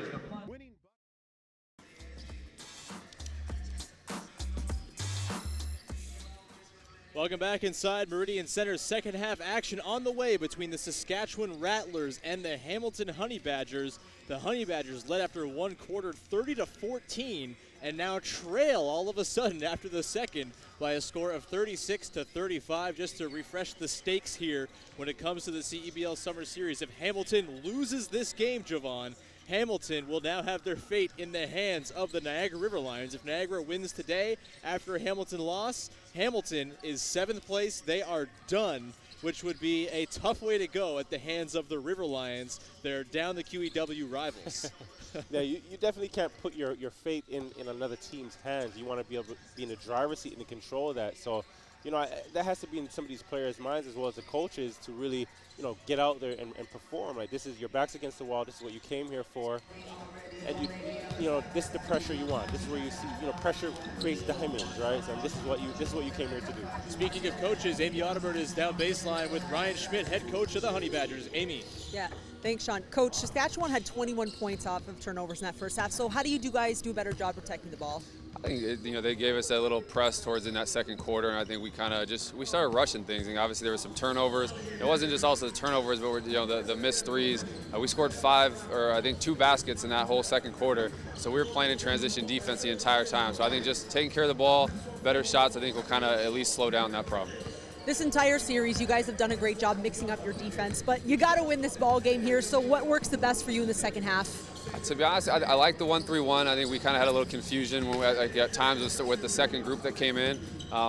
Welcome back inside Meridian Center's second half action on the way between the Saskatchewan Rattlers and the Hamilton Honey Badgers. The Honey Badgers led after one quarter 30-14 and now trail all of a sudden after the second by a score of 36-35. Just to refresh the stakes here when it comes to the CEBL Summer Series. If Hamilton loses this game, Javon, Hamilton will now have their fate in the hands of the Niagara River Lions. If Niagara wins today after a Hamilton loss, Hamilton is 7th place. They are done, which would be a tough way to go at the hands of the River Lions. They're down the QEW rivals. Yeah, you definitely can't put your fate in another team's hands. You want to be able to be in the driver's seat and in control of that. So, you know, that has to be in some of these players' minds as well as the coaches to really, you know, get out there and perform. Like, this is your back's against the wall. This is what you came here for. And, you know, this is the pressure you want. This is where you see, you know, pressure creates diamonds, right? So this is what you came here to do. Speaking of coaches, Amy Audibert is down baseline with Ryan Schmidt, head coach of the Honey Badgers. Amy. Yeah, thanks, Sean. Coach, Saskatchewan had 21 points off of turnovers in that first half. So how do you guys do a better job protecting the ball? I think they gave us that little press towards in that second quarter, and I think we kind of we started rushing things. And obviously there was some turnovers. It wasn't just also the turnovers, but the missed threes. We scored 2 baskets in that whole second quarter. So we were playing in transition defense the entire time. So I think just taking care of the ball, better shots, I think will kind of at least slow down that problem. This entire series, you guys have done a great job mixing up your defense, but you got to win this ball game here. So what works the best for you in the second half? To be honest, I like the 1-3-1. I think we kind of had a little confusion at times with the second group that came in.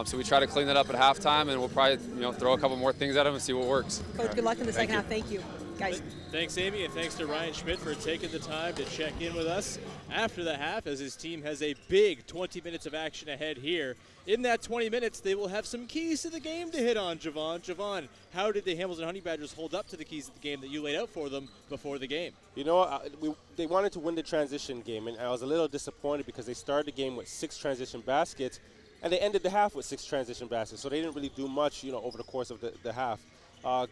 So we try to clean that up at halftime, and we'll probably throw a couple more things at them and see what works. Coach, good luck in the second half. Thank you, guys. Thanks, Amy, and thanks to Ryan Schmidt for taking the time to check in with us after the half, as his team has a big 20 minutes of action ahead here. In that 20 minutes, they will have some keys to the game to hit on, Javon. Javon, how did the Hamilton Honey Badgers hold up to the keys of the game that you laid out for them before the game? They wanted to win the transition game, and I was a little disappointed because they started the game with 6 transition baskets, and they ended the half with 6 transition baskets, so they didn't really do much, over the course of the half.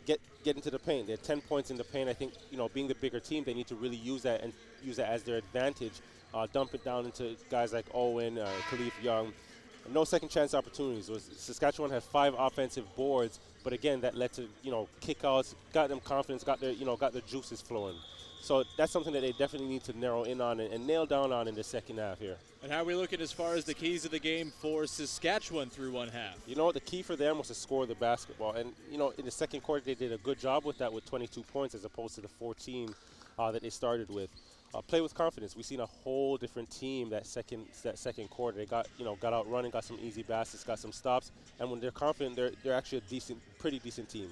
Get into the paint. They had 10 points in the paint. I think, being the bigger team, they need to really use that and use that as their advantage. Dump it down into guys like Owen, Khalif Young. No second chance opportunities. Saskatchewan had 5 offensive boards, but again, that led to kickouts, got them confidence, got their juices flowing. So that's something that they definitely need to narrow in on and nail down on in the second half here. And how are we looking as far as the keys of the game for Saskatchewan through one half? The key for them was to score the basketball. And, in the second quarter, they did a good job with that with 22 points as opposed to the 14 that they started with. Play with confidence. We've seen a whole different team that second quarter. They got out running, got some easy baskets, got some stops. And when they're confident, they're actually a pretty decent team.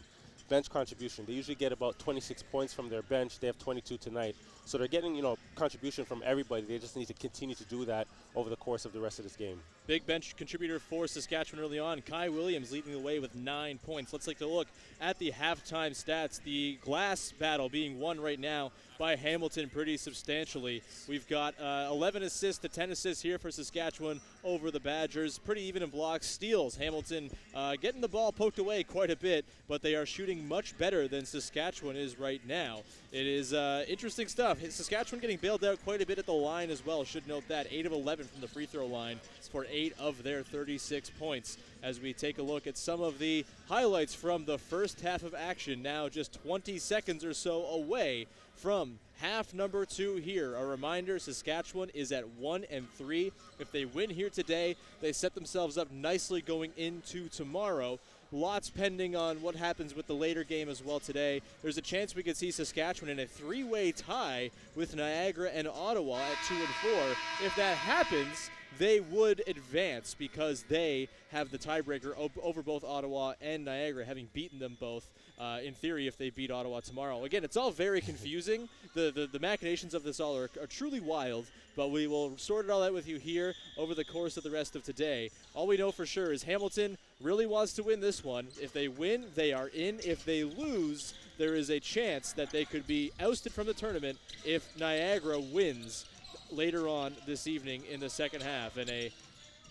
Bench contribution. They usually get about 26 points from their bench. They have 22 tonight. So they're getting, contribution from everybody. They just need to continue to do that over the course of the rest of this game. Big bench contributor for Saskatchewan early on. Kai Williams leading the way with 9 points. Let's take a look at the halftime stats. The glass battle being won right now by Hamilton pretty substantially. We've got 11 assists to 10 assists here for Saskatchewan over the Badgers. Pretty even in blocks. Steals. Hamilton getting the ball poked away quite a bit, but they are shooting much better than Saskatchewan is right now. It is interesting stuff. Saskatchewan getting bailed out quite a bit at the line as well. Should note that 8 of 11 from the free throw line for 8 of their 36 points. As we take a look at some of the highlights from the first half of action, now just 20 seconds or so away from half number 2 here. A reminder, Saskatchewan is at 1-3. If they win here today, they set themselves up nicely going into tomorrow. Lots pending on what happens with the later game as well today. There's a chance we could see Saskatchewan in a 3-way tie with Niagara and Ottawa at 2-4. If that happens, they would advance because they have the tiebreaker over both Ottawa and Niagara, having beaten them both, in theory, if they beat Ottawa tomorrow. Again, it's all very confusing. The machinations of this all are truly wild, but we will sort it all out with you here over the course of the rest of today. All we know for sure is Hamilton really wants to win this one. If they win, they are in. If they lose, there is a chance that they could be ousted from the tournament if Niagara wins later on this evening in the second half. And a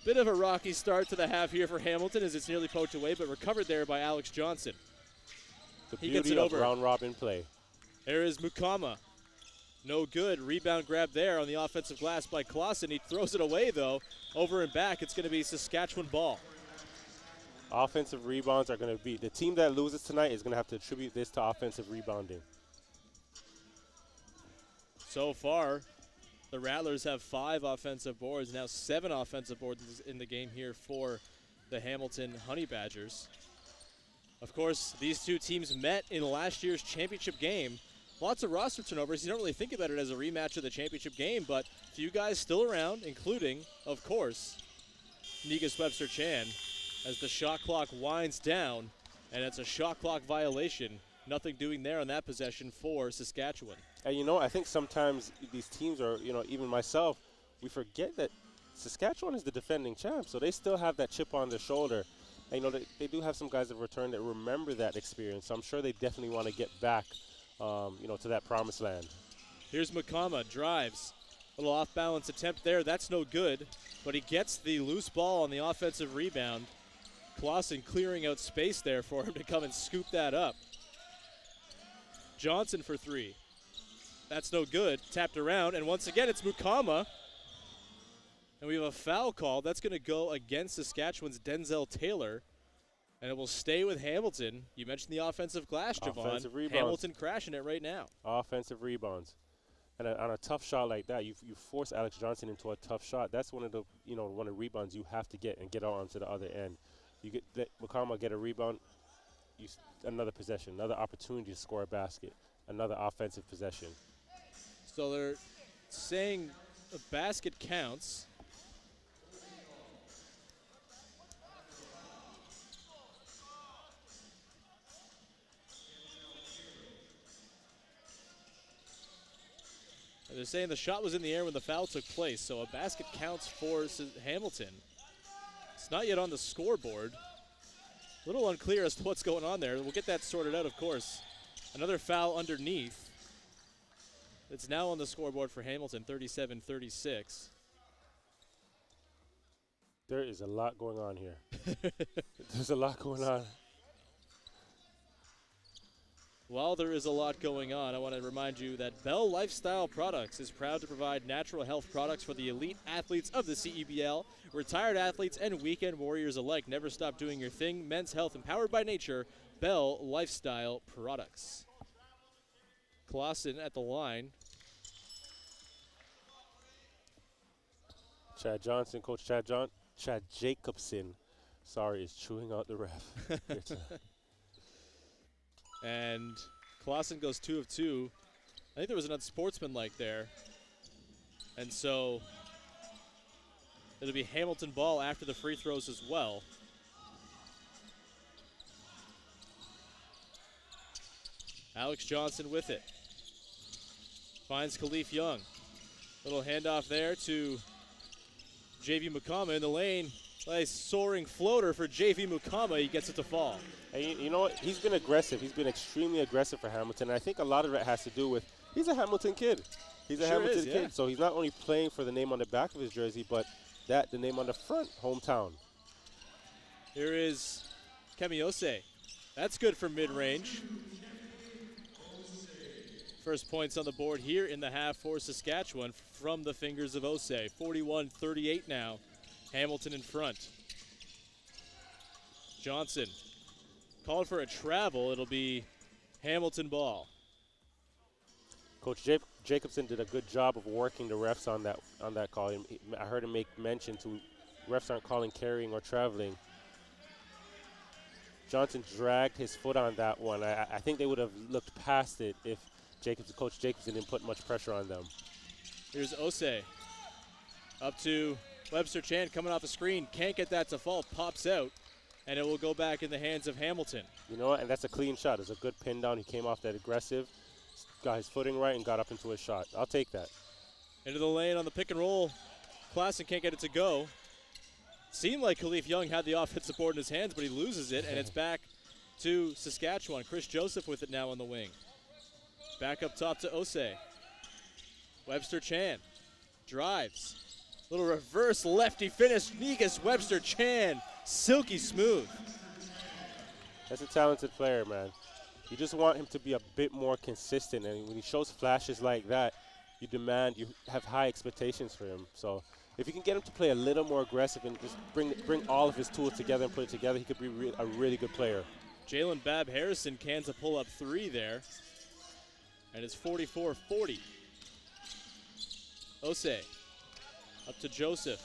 bit of a rocky start to the half here for Hamilton as it's nearly poked away, but recovered there by Alex Johnson. The beauty of round robin play. There is Mukama. No good. Rebound grab there on the offensive glass by Clausen. He throws it away, though. Over and back, it's going to be Saskatchewan ball. Offensive rebounds are going to be, the team that loses tonight is going to have to attribute this to offensive rebounding. So far, the Rattlers have 5 offensive boards, now 7 offensive boards in the game here for the Hamilton Honey Badgers. Of course, these two teams met in last year's championship game. Lots of roster turnovers. You don't really think about it as a rematch of the championship game, but a few guys still around, including, of course, Negus Webster-Chan, as the shot clock winds down, and it's a shot clock violation. Nothing doing there on that possession for Saskatchewan. And I think sometimes these teams are, even myself, we forget that Saskatchewan is the defending champ, so they still have that chip on their shoulder. And, they do have some guys that return that remember that experience, so I'm sure they definitely want to get back, to that promised land. Here's Mukama, drives. A little off-balance attempt there. That's no good, but he gets the loose ball on the offensive rebound. Clausen clearing out space there for him to come and scoop that up. Johnson for 3. That's no good. Tapped around, and once again it's Mukama. And we have a foul call. That's going to go against Saskatchewan's Denzel Taylor. And it will stay with Hamilton. You mentioned the offensive glass, Javon. Offensive rebounds. Hamilton crashing it right now. Offensive rebounds. And on a tough shot like that, you force Alex Johnson into a tough shot. That's one of the rebounds you have to get and get out onto the other end. You let McCarmel get a rebound, another possession, another opportunity to score a basket, another offensive possession. So they're saying a basket counts. They're saying the shot was in the air when the foul took place, so a basket counts for Hamilton. It's not yet on the scoreboard. A little unclear as to what's going on there. We'll get that sorted out, of course. Another foul underneath. It's now on the scoreboard for Hamilton, 37-36. There is a lot going on here. There's a lot going on. While there is a lot going on, I want to remind you that Bell Lifestyle Products is proud to provide natural health products for the elite athletes of the CEBL. Retired athletes and weekend warriors alike. Never stop doing your thing. Men's health empowered by nature. Bell Lifestyle Products. Clausen at the line. Coach Chad Jacobson, is chewing out the ref. And Clausen goes 2 of 2. I think there was an unsportsmanlike there. And so it'll be Hamilton ball after the free throws as well. Alex Johnson with it. Finds Khalif Young. Little handoff there to JV Mukama in the lane. Nice soaring floater for JV Mukama. He gets it to fall. And you know what? He's been aggressive. He's been extremely aggressive for Hamilton. And I think a lot of it has to do with he's a Hamilton kid. He's a Hamilton kid. So he's not only playing for the name on the back of his jersey, but the name on the front, hometown. Here is Kemiose. That's good for mid-range. First points on the board here in the half for Saskatchewan from the fingers of Osei. 41-38 now. Hamilton in front. Johnson called for a travel. It'll be Hamilton ball. Coach Jacobson did a good job of working the refs on that call. I heard him make mention to refs aren't calling carrying or traveling. Johnson dragged his foot on that one. I think they would have looked past it if Coach Jacobson didn't put much pressure on them. Here's Osei. Up to Webster Chan coming off the screen. Can't get that to fall. Pops out. And it will go back in the hands of Hamilton. You know what? And that's a clean shot. It's a good pin down. He came off that aggressive, got his footing right, and got up into his shot. I'll take that. Into the lane on the pick and roll. Clausen can't get it to go. Seemed like Khalif Young had the offensive board in his hands, but he loses it, and it's back to Saskatchewan. Chris Joseph with it now on the wing. Back up top to Osei. Webster Chan drives. Little reverse lefty finish. Negus Webster Chan. Silky smooth. That's a talented player, man. You just want him to be a bit more consistent. And when he shows flashes like that, you have high expectations for him. So if you can get him to play a little more aggressive and just bring all of his tools together and put it together, he could be a really good player. Jalen Babb Harrison cans a pull-up 3 there. And it's 44-40. Osei up to Joseph.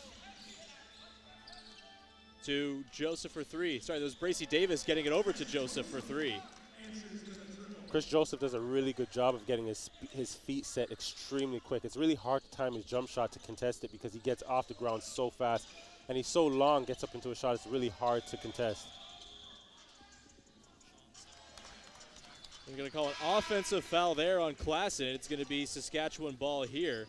To Joseph for 3. Sorry, that was Bracy Davis getting it over to Joseph for 3. Chris Joseph does a really good job of getting his feet set extremely quick. It's really hard to time his jump shot to contest it because he gets off the ground so fast. And he's so long, gets up into a shot, it's really hard to contest. We're going to call an offensive foul there on Clausen. It's going to be Saskatchewan ball here.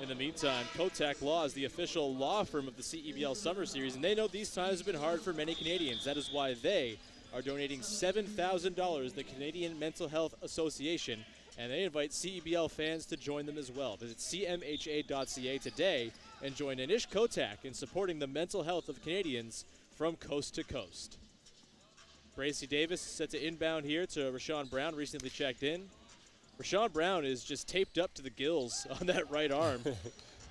In the meantime, Kotak Law is the official law firm of the CEBL Summer Series, and they know these times have been hard for many Canadians. That is why they are donating $7,000 to the Canadian Mental Health Association, and they invite CEBL fans to join them as well. Visit cmha.ca today and join Anish Kotak in supporting the mental health of Canadians from coast to coast. Bracy Davis set to inbound here to Rashawn Brown, recently checked in. Rashawn Brown is just taped up to the gills on that right arm.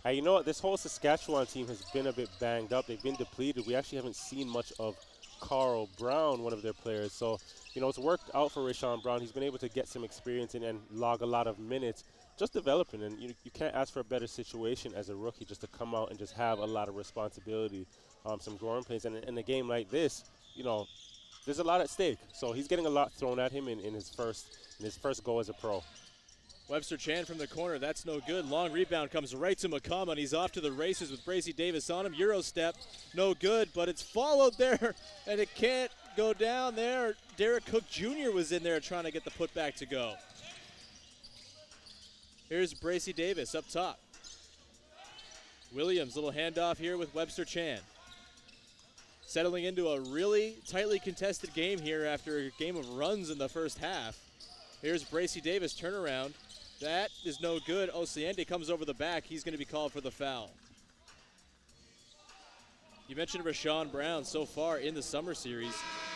You know what? This whole Saskatchewan team has been a bit banged up. They've been depleted. We actually haven't seen much of Carl Brown, one of their players. So, you know, it's worked out for Rashawn Brown. He's been able to get some experience in and log a lot of minutes, just developing. And you can't ask for a better situation as a rookie, just to come out and just have a lot of responsibility, some growing pains. And in a game like this, you know, there's a lot at stake. So he's getting a lot thrown at him in his first go as a pro. Webster Chan from the corner, that's no good. Long rebound comes right to McCommon. He's off to the races with Bracey Davis on him. Euro step, no good, but it's followed there, and it can't go down there. Derek Cook Jr. was in there trying to get the putback to go. Here's Bracey Davis up top. Williams, little handoff here with Webster Chan. Settling into a really tightly contested game here after a game of runs in the first half. Here's Bracey Davis, turnaround. That is no good. Osiende comes over the back. He's going to be called for the foul. You mentioned Rashawn Brown so far in the summer series.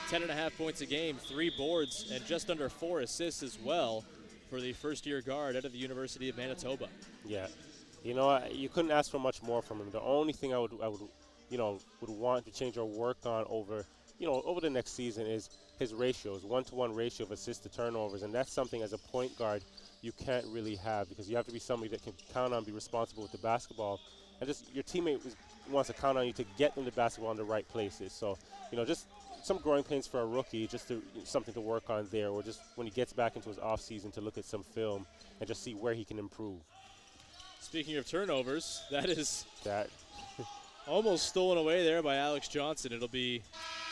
10.5 points a game, 3 boards, and just under 4 assists as well for the first-year guard out of the University of Manitoba. Yeah. You know, you couldn't ask for much more from him. The only thing I would want to change or work on over the next season is his ratios, 1-to-1 ratio of assists to turnovers, and that's something as a point guard you can't really have, because you have to be somebody that can count on, be responsible with the basketball, and just your teammate wants to count on you to get them the basketball in the right places. So, you know, just some growing pains for a rookie, just something to work on there, or just when he gets back into his off season to look at some film and just see where he can improve. Speaking of turnovers, that is almost stolen away there by Alex Johnson. It'll be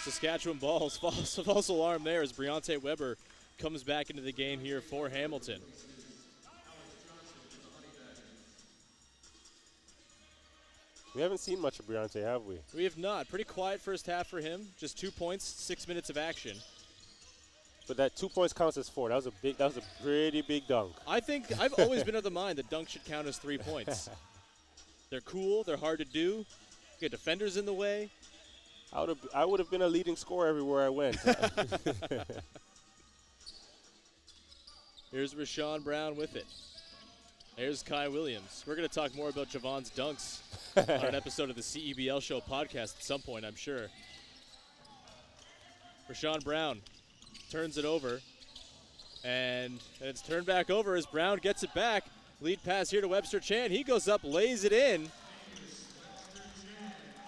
Saskatchewan balls. False alarm there as Briante Weber comes back into the game here for Hamilton. We haven't seen much of Briante, have we? We have not. Pretty quiet first half for him. Just 2 points, 6 minutes of action. But that 2 points counts as 4. That was a pretty big dunk. I think I've always been of the mind that dunks should count as 3 points. They're cool. They're hard to do. Get defenders in the way. I would have been a leading scorer everywhere I went. Here's Rashawn Brown with it. There's Kai Williams. We're going to talk more about Javon's dunks on an episode of the CEBL Show podcast at some point, I'm sure. Rashawn Brown turns it over, and it's turned back over as Brown gets it back. Lead pass here to Webster Chan. He goes up, lays it in.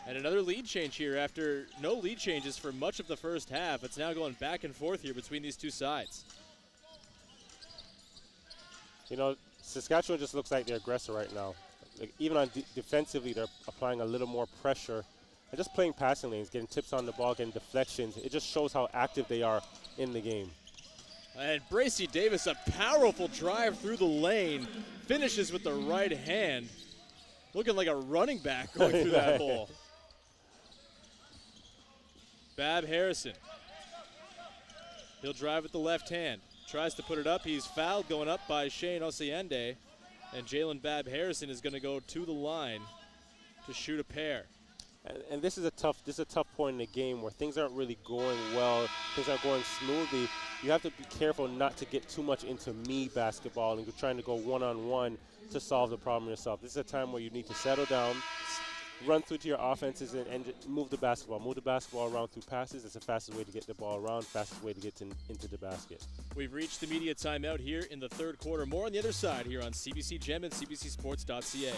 And another lead change here after no lead changes for much of the first half. It's now going back and forth here between these two sides. You know, Saskatchewan just looks like the aggressor right now. Like, even on defensively, they're applying a little more pressure. And just playing passing lanes, getting tips on the ball, getting deflections. It just shows how active they are in the game. And Bracey Davis, a powerful drive through the lane, finishes with the right hand. Looking like a running back going through that hole. Bab Harrison. He'll drive with the left hand. Tries to put it up. He's fouled going up by Shane Osiende. And Jalen Bab Harrison is going to go to the line to shoot a pair. And this is a tough point in the game where things aren't really going well, things aren't going smoothly. You have to be careful not to get too much into me basketball and you're trying to go one-on-one to solve the problem yourself. This is a time where you need to settle down, run through to your offenses and move the basketball. Move the basketball around through passes. It's the fastest way to get the ball around, fastest way to get into the basket. We've reached the media timeout here in the third quarter. More on the other side here on CBC Gem and CBCSports.ca.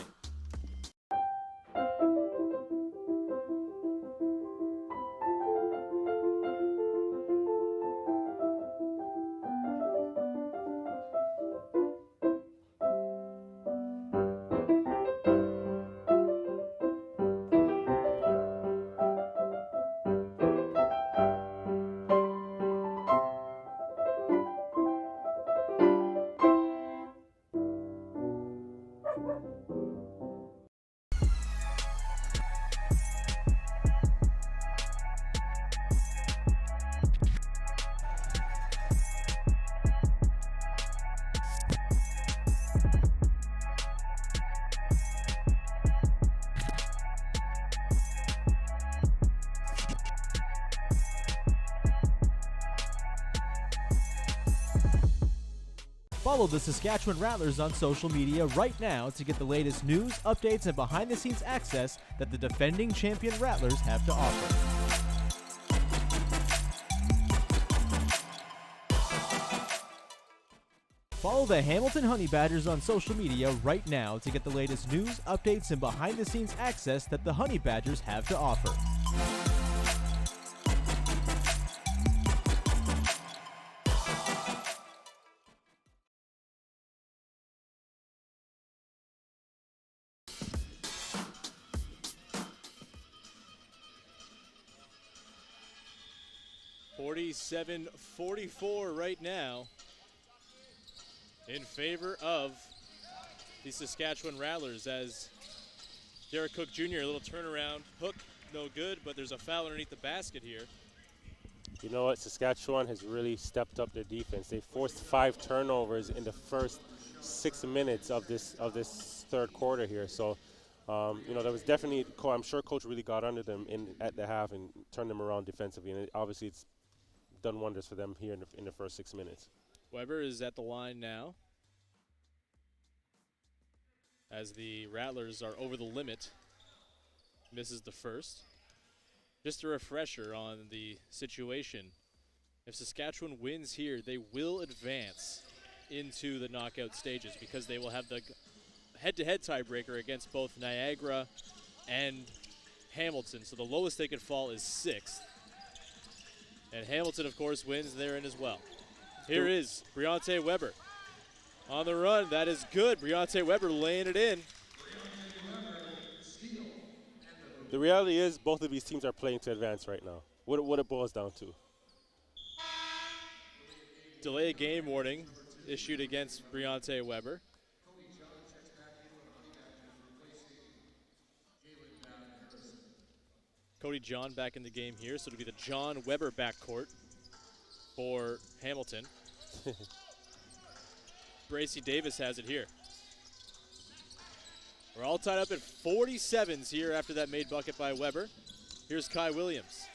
Follow the Saskatchewan Rattlers on social media right now to get the latest news, updates, and behind-the-scenes access that the defending champion Rattlers have to offer. Follow the Hamilton Honey Badgers on social media right now to get the latest news, updates, and behind-the-scenes access that the Honey Badgers have to offer. (47-44) right now in favor of the Saskatchewan Rattlers, as Derek Cook Jr., a little turnaround hook, no good, but there's a foul underneath the basket here. You know what? Saskatchewan has really stepped up their defense. They forced 5 turnovers in the first 6 minutes of this third quarter here. So, there was definitely, I'm sure Coach really got under them at the half and turned them around defensively. And obviously, it's done wonders for them here in the first 6 minutes. Weber is at the line now, as the Rattlers are over the limit. Misses the first. Just a refresher on the situation. If Saskatchewan wins here, they will advance into the knockout stages because they will have the head-to-head tiebreaker against both Niagara and Hamilton. So the lowest they could fall is 6th. And Hamilton, of course, wins therein as well. Here is Briante Weber on the run. That is good. Briante Weber laying it in. The reality is both of these teams are playing to advance right now. What it boils down to. Delay of game warning issued against Briante Weber. Cody John back in the game here, so it'll be the John Weber backcourt for Hamilton. Bracy Davis has it here. We're all tied up at 47s here after that made bucket by Weber. Here's Kai Williams.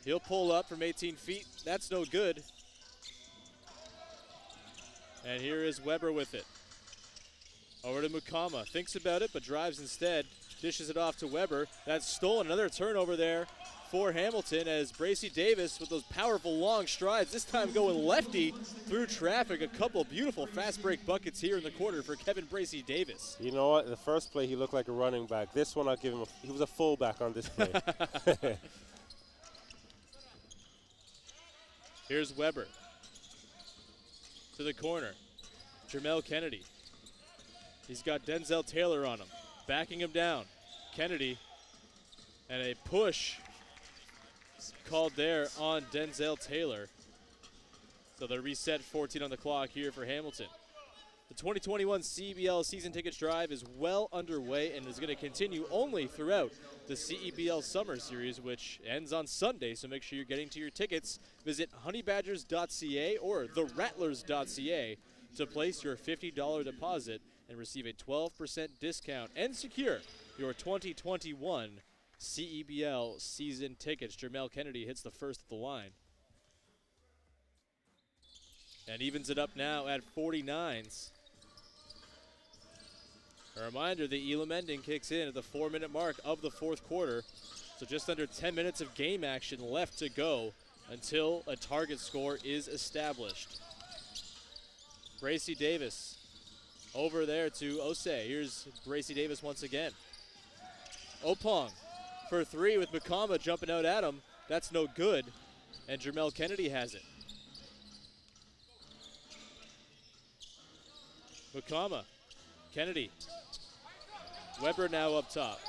He'll pull up from 18 feet. That's no good. And here is Weber with it. Over to Mukama. Thinks about it, but drives instead. Dishes it off to Weber. That's stolen. Another turnover there for Hamilton as Bracy Davis with those powerful long strides, this time going lefty through traffic. A couple beautiful fast break buckets here in the quarter for Kevin Bracy Davis. You know what? The first play he looked like a running back. This one I'll give him he was a fullback on this play. Here's Weber to the corner. Jermel Kennedy. He's got Denzel Taylor on him, backing him down. Kennedy, and a push called there on Denzel Taylor. So the reset 14 on the clock here for Hamilton. The 2021 CEBL season tickets drive is well underway and is going to continue only throughout the CEBL Summer Series, which ends on Sunday, so make sure you're getting to your tickets. Visit honeybadgers.ca or therattlers.ca to place your $50 deposit and receive a 12% discount and secure your 2021 CEBL season tickets. Jermel Kennedy hits the first at the line and evens it up now at 49s. A reminder, the Elam ending kicks in at the 4-minute mark of the fourth quarter. So just under 10 minutes of game action left to go until a target score is established. Bracy Davis over there to Osei. Here's Bracy Davis once again. Opong for 3 with Mukama jumping out at him. That's no good. And Jermel Kennedy has it. Mukama, Kennedy. Weber now up top.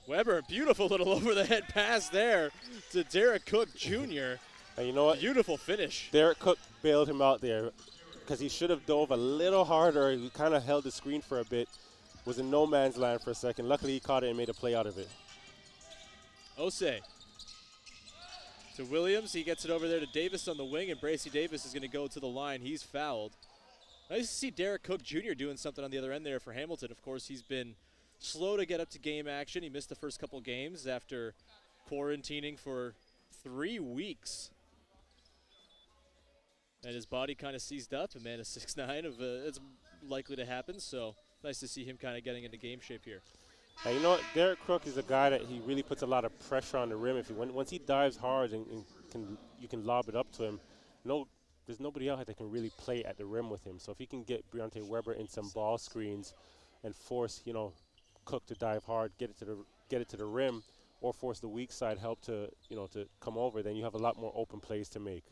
Weber, beautiful little over-the-head pass there to Derek Cook Jr. And you know what? Beautiful finish. Derek Cook bailed him out there because he should have dove a little harder. He kind of held the screen for a bit. Was in no man's land for a second. Luckily, he caught it and made a play out of it. Osei to Williams. He gets it over there to Davis on the wing, and Bracy Davis is going to go to the line. He's fouled. Nice to see Derek Cook Jr. doing something on the other end there for Hamilton. Of course, he's been slow to get up to game action. He missed the first couple games after quarantining for 3 weeks And his body kind of seized up. A man of 6'9", it's likely to happen. So nice to see him kind of getting into game shape here. You know what? Derek Crook is a guy that he really puts a lot of pressure on the rim. Once he dives hard and you can lob it up to him, there's nobody else that can really play at the rim with him. So if he can get Breonte Weber in some ball screens and force Cook to dive hard, get it to the rim, or force the weak side help to come over, then you have a lot more open plays to make.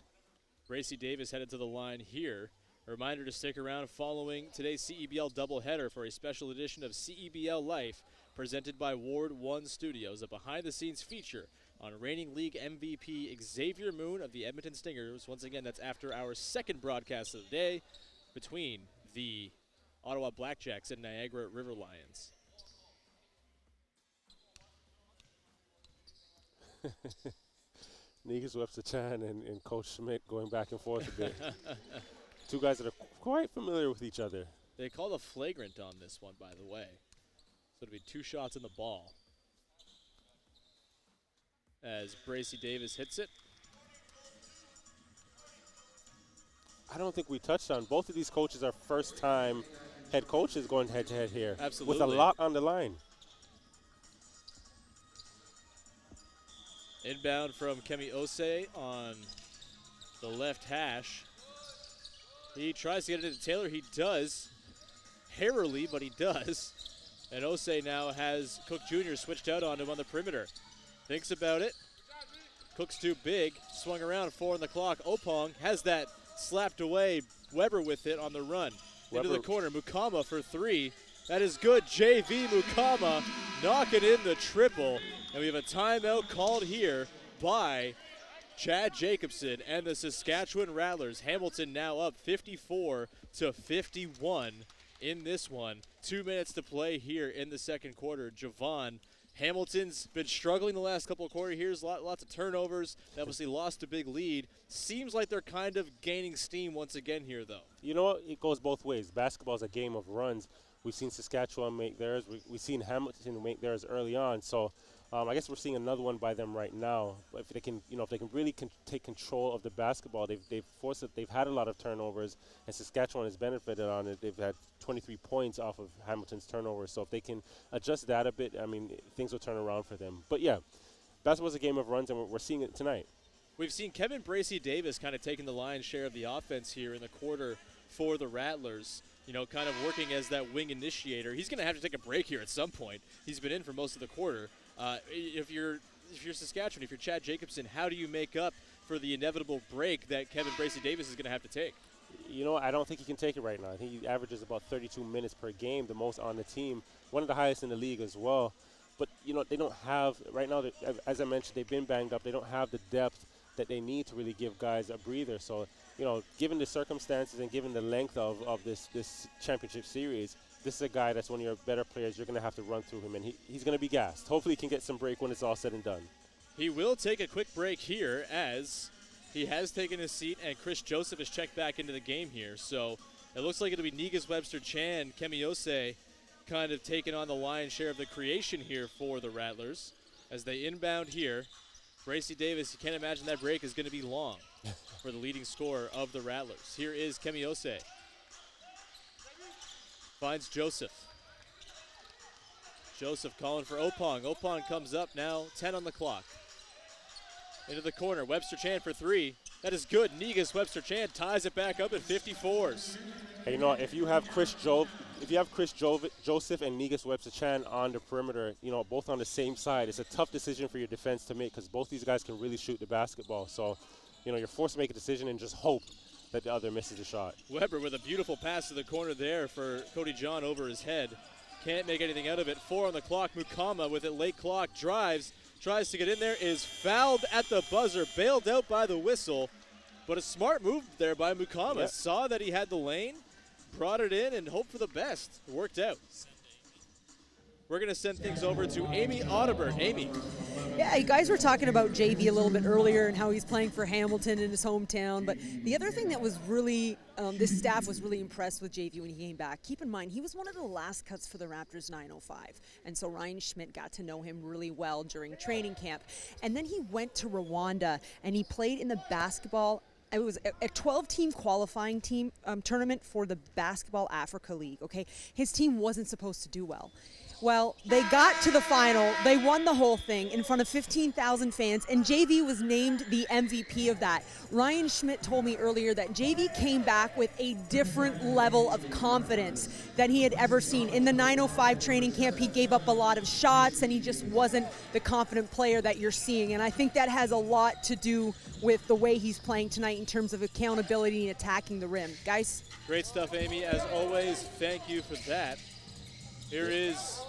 Bracy Davis headed to the line here. A reminder to stick around following today's CEBL doubleheader for a special edition of CEBL Life, presented by Ward 1 Studios, a behind-the-scenes feature on reigning league MVP Xavier Moon of the Edmonton Stingers. Once again, that's after our second broadcast of the day between the Ottawa Blackjacks and Niagara River Lions. Negus Webster-Chan and Coach Schmidt going back and forth a bit. Two guys that are quite familiar with each other. They called a flagrant on this one, by the way. So it'll be 2 shots in the ball. As Bracy Davis hits it. I don't think we touched on both of these coaches are first-time head coaches going head-to-head here. Absolutely. With a lot on the line. Inbound from Kemi Osei on the left hash. He tries to get it into Taylor. He does. Harrowly, but he does. And Osei now has Cook Jr. switched out on him on the perimeter. Thinks about it. Cook's too big. Swung around, 4 on the clock. Opong has that slapped away. Weber with it on the run. Into the corner. Mukama for 3. That is good. JV Mukama knocking in the triple. And we have a timeout called here by Chad Jacobson and the Saskatchewan Rattlers. Hamilton now up 54-51 in this one. 2 minutes to play here in the second quarter. Javon, Hamilton's been struggling the last couple of quarter years. Lots of turnovers. They obviously lost a big lead. Seems like they're kind of gaining steam once again here, though. You know what? It goes both ways. Basketball is a game of runs. We've seen Saskatchewan make theirs. We've seen Hamilton make theirs early on. So I guess we're seeing another one by them right now. If they can, really take control of the basketball, they've forced it. They've had a lot of turnovers, and Saskatchewan has benefited on it. They've had 23 points off of Hamilton's turnovers. So if they can adjust that a bit, things will turn around for them. But yeah, basketball's a game of runs, and we're seeing it tonight. We've seen Kevin Bracy Davis kind of taking the lion's share of the offense here in the quarter for the Rattlers. Kind of working as that wing initiator. He's going to have to take a break here at some point. He's been in for most of the quarter. If you're Saskatchewan, if you're Chad Jacobson, how do you make up for the inevitable break that Kevin Bracy Davis is going to have to take? I don't think he can take it right now. I think he averages about 32 minutes per game, the most on the team, one of the highest in the league as well. But, they don't have, right now, as I mentioned, they've been banged up. They don't have the depth that they need to really give guys a breather. So, given the circumstances and given the length of this championship series, this is a guy that's one of your better players. You're going to have to run through him, and he's going to be gassed. Hopefully he can get some break when it's all said and done. He will take a quick break here as he has taken his seat, and Chris Joseph has checked back into the game here. So it looks like it'll be Negus Webster-Chan, Kemi Osei kind of taking on the lion's share of the creation here for the Rattlers as they inbound here. Bracy Davis, you can't imagine that break is going to be long for the leading scorer of the Rattlers. Here is Kemi Osei. Finds Joseph. Joseph calling for Opong. Opong comes up now, 10 on the clock. Into the corner, Webster-Chan for 3. That is good. Negus Webster-Chan ties it back up at 54s. Hey, if you have Joseph and Negus Webster-Chan on the perimeter, both on the same side, it's a tough decision for your defense to make because both these guys can really shoot the basketball. So, you're forced to make a decision and just hope that the other misses a shot. Weber with a beautiful pass to the corner there for Cody John over his head. Can't make anything out of it. 4 on the clock. Mukama with it late clock. Drives. Tries to get in there. Is fouled at the buzzer. Bailed out by the whistle. But a smart move there by Mukama. Yep. Saw that he had the lane. Brought it in and hoped for the best. It worked out. We're going to send things over to Amy Audibert. Amy. Yeah, you guys were talking about JV a little bit earlier and how he's playing for Hamilton in his hometown. But the other thing that was really, this staff was really impressed with JV when he came back. Keep in mind, he was one of the last cuts for the Raptors 905. And so Ryan Schmidt got to know him really well during training camp. And then he went to Rwanda and he played in the basketball it was a 12-team qualifying team tournament for the Basketball Africa League, okay? His team wasn't supposed to do well. Well, they got to the final, they won the whole thing in front of 15,000 fans, and JV was named the MVP of that. Ryan Schmidt told me earlier that JV came back with a different level of confidence than he had ever seen. In the 905 training camp, he gave up a lot of shots, and he just wasn't the confident player that you're seeing. And I think that has a lot to do with the way he's playing tonight in terms of accountability and attacking the rim. Guys? Great stuff, Amy. As always, thank you for that. Here is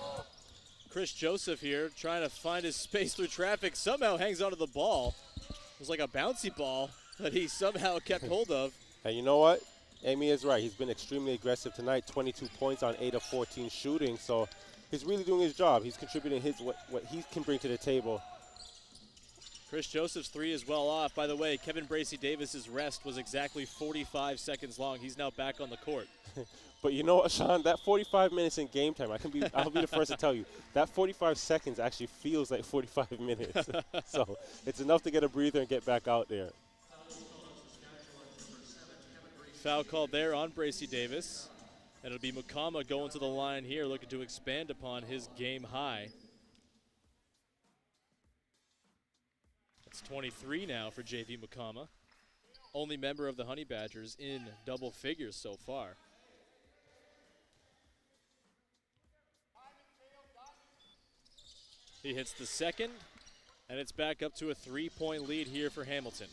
Chris Joseph here trying to find his space through traffic. Somehow hangs onto the ball. It was like a bouncy ball that he somehow kept hold of. And you know what? Amy is right. He's been extremely aggressive tonight. 22 points on 8 of 14 shooting. So he's really doing his job. He's contributing what he can bring to the table. Chris Joseph's three is well off. By the way, Kevin Bracey Davis's rest was exactly 45 seconds long. He's now back on the court. But you know what, Sean? That 45 minutes in game time, I'll be the first to tell you, that 45 seconds actually feels like 45 minutes. So it's enough to get a breather and get back out there. Foul called there on Bracey Davis. And it'll be Mukama going to the line here, looking to expand upon his game high. It's 23 now for JV Mukama. Only member of the Honey Badgers in double figures so far. He hits the second, and it's back up to a 3-point lead here for Hamilton.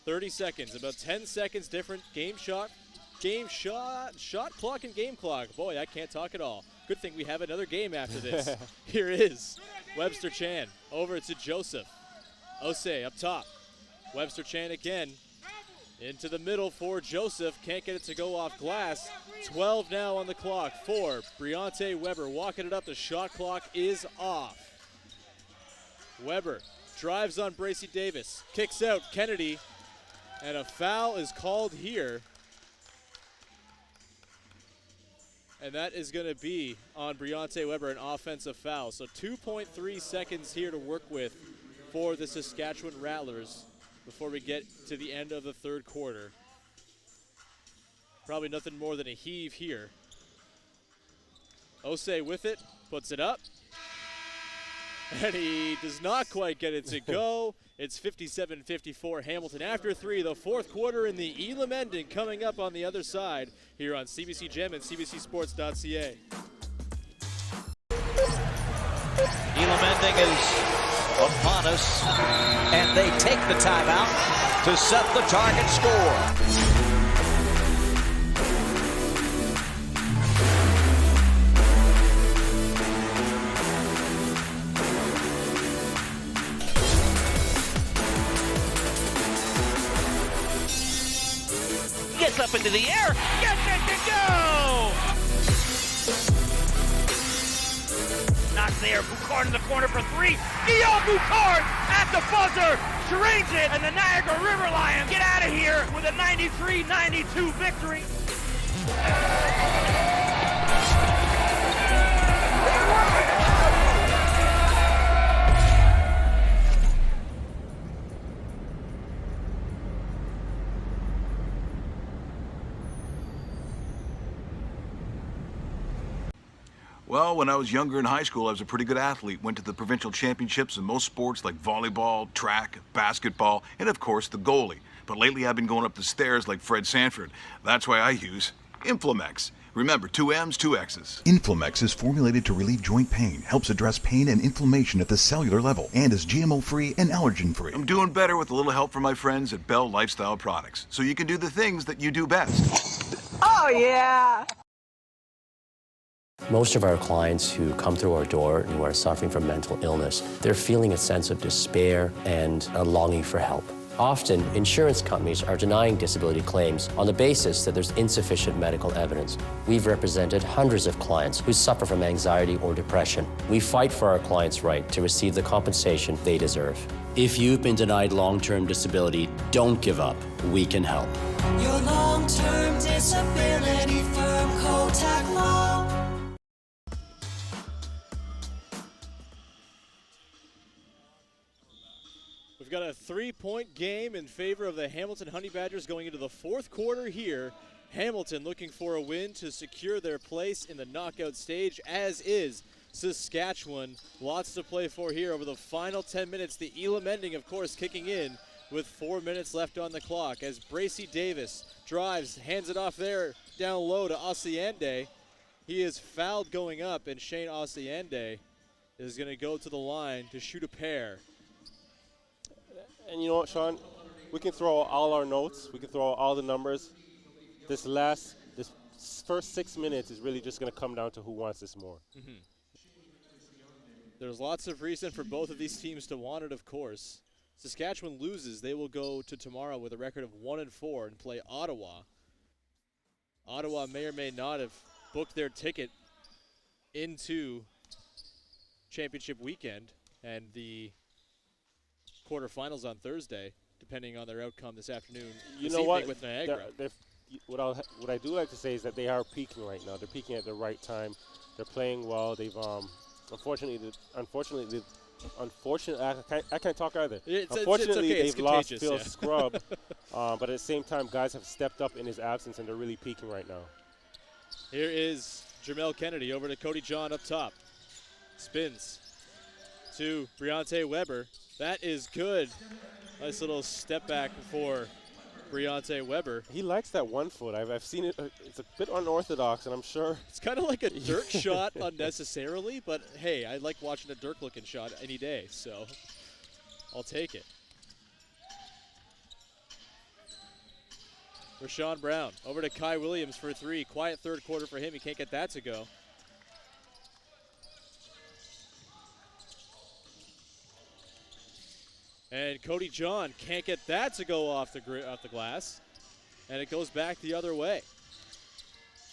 .30 seconds, about 10 seconds different. Shot clock and game clock. Boy, I can't talk at all. Good thing we have another game after this. Here is Webster Chan over to Joseph. Osei up top. Webster Chan again. Into the middle for Joseph. Can't get it to go off glass. 12 now on the clock for Briante Weber. Walking it up. The shot clock is off. Weber drives on Bracey Davis. Kicks out Kennedy. And a foul is called here. And that is going to be on Briante Weber, an offensive foul. So 2.3 seconds here to work with for the Saskatchewan Rattlers before we get to the end of the third quarter. Probably nothing more than a heave here. Osei with it, puts it up. And he does not quite get it to go. It's 57-54 Hamilton after three. The fourth quarter in the Elam ending coming up on the other side here on CBC Gem and CBCSports.ca. Elam ending is upon us, and they take the timeout to set the target score. Gets up into the air, gets it to go! Not there, Boucard in the corner for three. Guillaume Boucard at the buzzer, drains it, and the Niagara River Lions get out of here with a 93-92 victory. Well, when I was younger in high school, I was a pretty good athlete. Went to the provincial championships in most sports like volleyball, track, basketball, and of course the goalie. But lately I've been going up the stairs like Fred Sanford. That's why I use Inflamex. Remember, 2 M's, 2 X's. Inflamex is formulated to relieve joint pain, helps address pain and inflammation at the cellular level, and is GMO-free and allergen-free. I'm doing better with a little help from my friends at Bell Lifestyle Products, so you can do the things that you do best. Oh, yeah! Most of our clients who come through our door and who are suffering from mental illness, they're feeling a sense of despair and a longing for help. Often, insurance companies are denying disability claims on the basis that there's insufficient medical evidence. We've represented hundreds of clients who suffer from anxiety or depression. We fight for our clients' right to receive the compensation they deserve. If you've been denied long-term disability, don't give up. We can help. Your long-term disability firm, Kotak Law. We've got a 3-point game in favor of the Hamilton Honey Badgers going into the fourth quarter here. Hamilton looking for a win to secure their place in the knockout stage, as is Saskatchewan. Lots to play for here over the final 10 minutes. The Elam ending, of course, kicking in with 4 minutes left on the clock as Bracey Davis drives, hands it off there down low to Osiande. He is fouled going up, and Shane Osiande is going to go to the line to shoot a pair. And you know what, Sean? We can throw all our notes. We can throw all the numbers. This first 6 minutes is really just going to come down to who wants this more. Mm-hmm. There's lots of reason for both of these teams to want it, of course. Saskatchewan loses. They will go to tomorrow with a record of 1-4 and play Ottawa. Ottawa may or may not have booked their ticket into championship weekend and the quarterfinals on Thursday, depending on their outcome this afternoon. You know what? With Niagara. What I do like to say is that they are peaking right now. They're peaking at the right time. They're playing well. They've unfortunately, I can't talk either. Unfortunately, okay. they've lost Phil Scrub, but at the same time, guys have stepped up in his absence, and they're really peaking right now. Here is Jermel Kennedy over to Cody John up top. Spins to Briante Weber. That is good. Nice little step back for Briante Weber. He likes that 1 foot. I've seen it. It's a bit unorthodox, and I'm sure. It's kind of like a Dirk shot unnecessarily, but hey, I like watching a Dirk-looking shot any day, so I'll take it. Rashawn Brown over to Kai Williams for 3. Quiet third quarter for him. He can't get that to go. And Cody John can't get that to go off the glass. And it goes back the other way.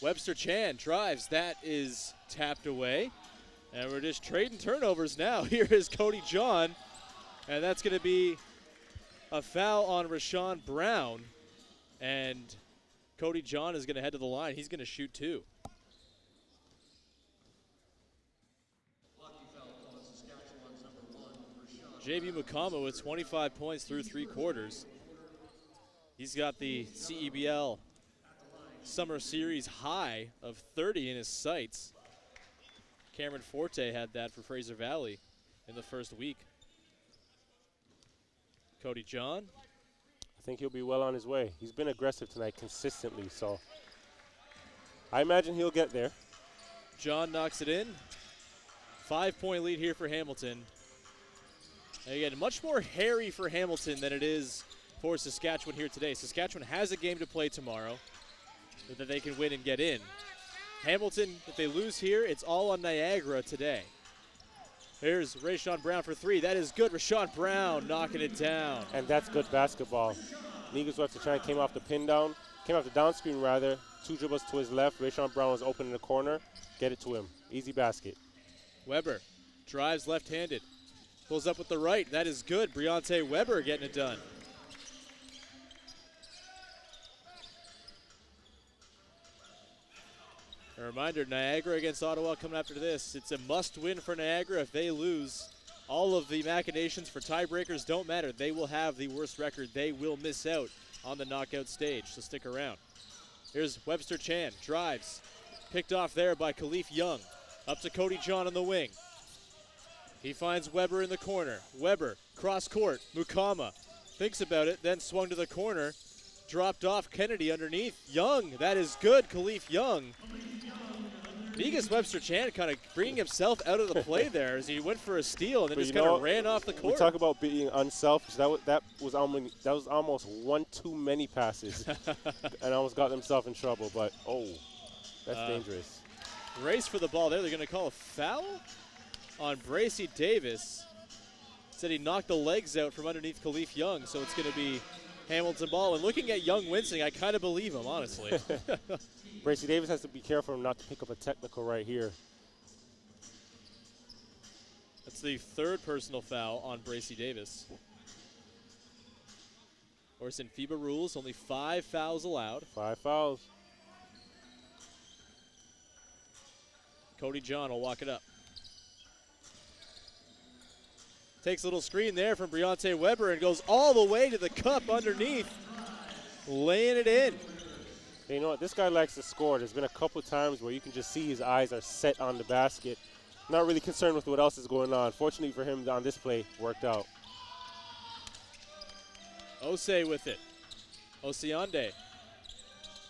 Webster Chan drives. That is tapped away. And we're just trading turnovers now. Here is Cody John. And that's going to be a foul on Rashawn Brown. And Cody John is going to head to the line. He's going to shoot 2. JB Mukama with 25 points through 3 quarters. He's got the CEBL Summer Series high of 30 in his sights. Cameron Forte had that for Fraser Valley in the first week. Cody John. I think he'll be well on his way. He's been aggressive tonight consistently, so I imagine he'll get there. John knocks it in. 5-point lead here for Hamilton. Again, much more hairy for Hamilton than it is for Saskatchewan here today. Saskatchewan has a game to play tomorrow that they can win and get in. Hamilton, if they lose here, it's all on Niagara today. Here's Rashawn Brown for 3. That is good. Rashawn Brown knocking it down. And that's good basketball. Negus Webster Chan came off the pin down, came off the down screen rather. 2 dribbles to his left. Rashawn Brown was open in the corner. Get it to him. Easy basket. Weber drives left-handed. Pulls up with the right. That is good. Briante Weber getting it done. A reminder, Niagara against Ottawa coming after this. It's a must-win for Niagara. If they lose, all of the machinations for tiebreakers don't matter. They will have the worst record. They will miss out on the knockout stage, so stick around. Here's Webster Chan. Drives. Picked off there by Khalif Young. Up to Cody John on the wing. He finds Weber in the corner. Weber, cross court. Mukama thinks about it, then swung to the corner. Dropped off Kennedy underneath. Young, that is good. Khalif Young. Negus Webster Chan kind of bringing himself out of the play there as he went for a steal and then just kind of ran off the court. We talk about being unselfish. That was almost one too many passes, and almost got himself in trouble. But that's dangerous. Race for the ball there. They're going to call a foul on Bracey Davis. Said he knocked the legs out from underneath Khalif Young, so it's going to be Hamilton ball. And looking at Young wincing, I kind of believe him, honestly. Bracey Davis has to be careful not to pick up a technical right here. That's the 3rd personal foul on Bracey Davis. Of course, in FIBA rules, only 5 fouls allowed. 5 fouls. Cody John will walk it up. Takes a little screen there from Breonte Weber and goes all the way to the cup underneath, laying it in. You know what? This guy likes to score. There's been a couple times where you can just see his eyes are set on the basket. Not really concerned with what else is going on. Fortunately for him, on this play, worked out. Osei with it. Osiande.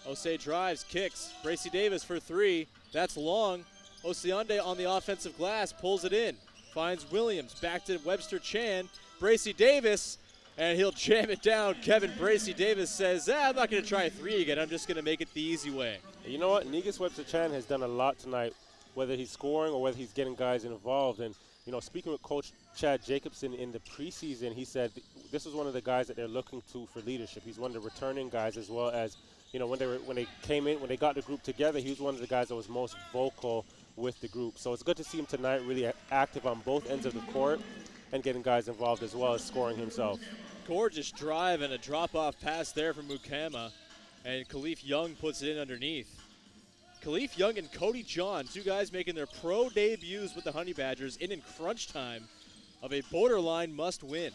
Osei drives, kicks. Bracy Davis for three. That's long. Osiande on the offensive glass, pulls it in. Finds Williams, back to Webster Chan. Bracy Davis, and he'll jam it down. Kevin Bracy Davis says, I'm not going to try a three again. I'm just going to make it the easy way. You know what? Negus Webster Chan has done a lot tonight, whether he's scoring or whether he's getting guys involved. And, you know, speaking with Coach Chad Jacobson in the preseason, he said this was one of the guys that they're looking to for leadership. He's one of the returning guys, as well as, you know, when they came in, when they got the group together, he was one of the guys that was most vocal with the group. So it's good to see him tonight really active on both ends of the court and getting guys involved as well as scoring himself. Gorgeous drive and a drop-off pass there from Mukama, and Khalif Young puts it in underneath. Khalif Young and Cody John, two guys making their pro debuts with the Honey Badgers in crunch time of a borderline must-win.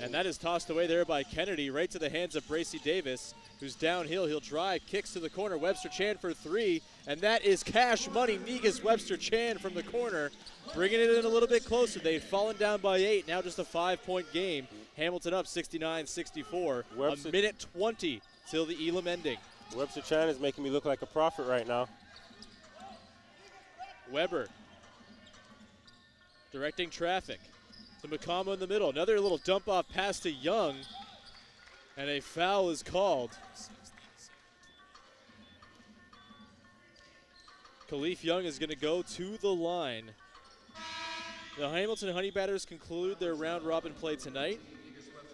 And that is tossed away there by Kennedy, right to the hands of Bracy Davis, who's downhill. He'll drive, kicks to the corner. Webster Chan for three, and that is cash money. Negus Webster Chan from the corner, bringing it in a little bit closer. They've fallen down by 8, now just a 5-point game. Hamilton up 69-64. A minute 20 till the Elam ending. Webster Chan is making me look like a prophet right now. Weber directing traffic to Mukama in the middle. Another little dump-off pass to Young, and a foul is called. Khalif Young is going to go to the line. The Hamilton Honey Badgers conclude their round-robin play tonight,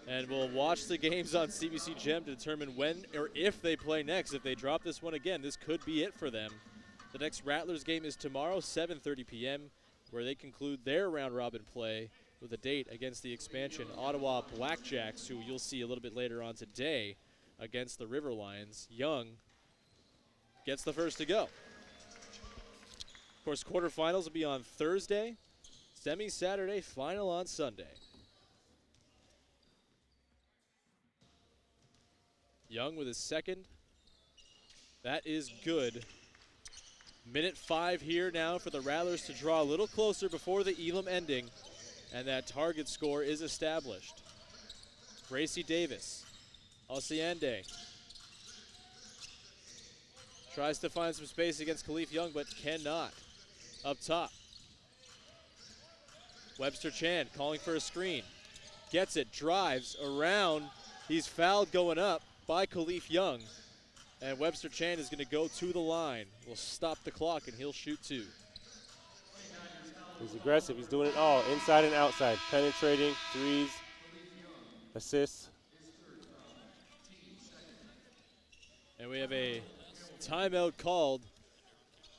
and we'll watch the games on CBC Gem to determine when or if they play next. If they drop this one again, this could be it for them. The next Rattlers game is tomorrow, 7:30 p.m., where they conclude their round-robin play with a date against the expansion Ottawa Blackjacks, who you'll see a little bit later on today against the River Lions. Young gets the first to go. Of course, quarterfinals will be on Thursday, semi-Saturday, final on Sunday. Young with his second. That is good. Minute 5 here now for the Rattlers to draw a little closer before the Elam ending, and that target score is established. Bracy Davis, Osiande tries to find some space against Khalif Young, but cannot. Up top, Webster Chan calling for a screen. Gets it, drives around. He's fouled going up by Khalif Young. And Webster Chan is going to go to the line. We'll stop the clock, and he'll shoot two. He's aggressive. He's doing it all, inside and outside. Penetrating, threes, assists. And we have a timeout called.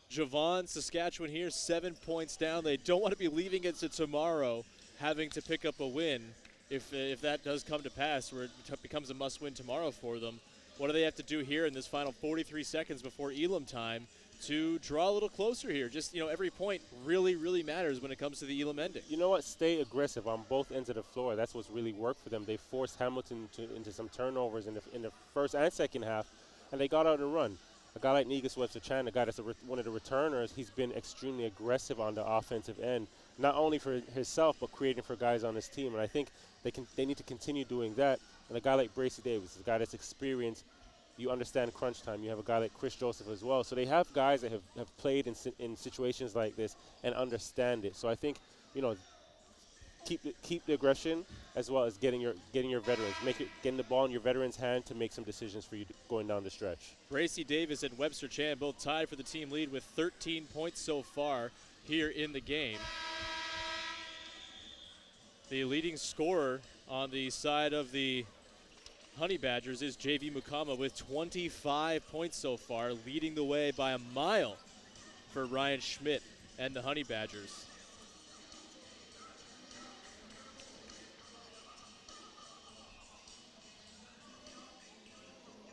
Javon, Saskatchewan here, 7 points down. They don't want to be leaving it to tomorrow, having to pick up a win. If that does come to pass, where it becomes a must-win tomorrow for them. What do they have to do here in this final 43 seconds before Elam time to draw a little closer here? Just, you know, every point really, really matters when it comes to the Elam ending. You know what? Stay aggressive on both ends of the floor. That's what's really worked for them. They forced Hamilton into some turnovers in the first and second half, and they got out and run. A guy like Negus Webster Chan, a guy that's one of the returners, he's been extremely aggressive on the offensive end, not only for himself, but creating for guys on his team. And I think they need to continue doing that. And a guy like Bracy Davis, a guy that's experienced, you understand crunch time. You have a guy like Chris Joseph as well. So they have guys that have played in situations like this and understand it. So I think, you know, keep the aggression as well as getting your veterans, getting the ball in your veterans' hand to make some decisions for you going down the stretch. Bracy Davis and Webster Chan both tied for the team lead with 13 points so far here in the game. The leading scorer on the side of the Honey Badgers is JV Mukama with 25 points so far, leading the way by a mile for Ryan Schmidt and the Honey Badgers.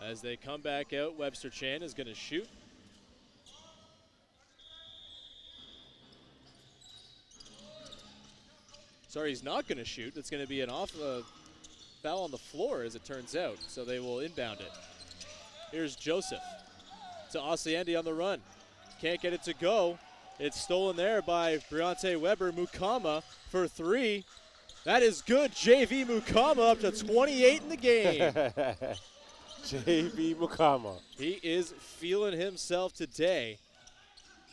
As they come back out, Webster Chan is going to shoot. Sorry, he's not going to shoot. It's going to be an foul on the floor, as it turns out. So they will inbound it. Here's Joseph to Osiendi on the run. Can't get it to go. It's stolen there by Briante Weber. Mukama for 3. That is good. JV Mukama up to 28 in the game. JV Mukama. He is feeling himself today.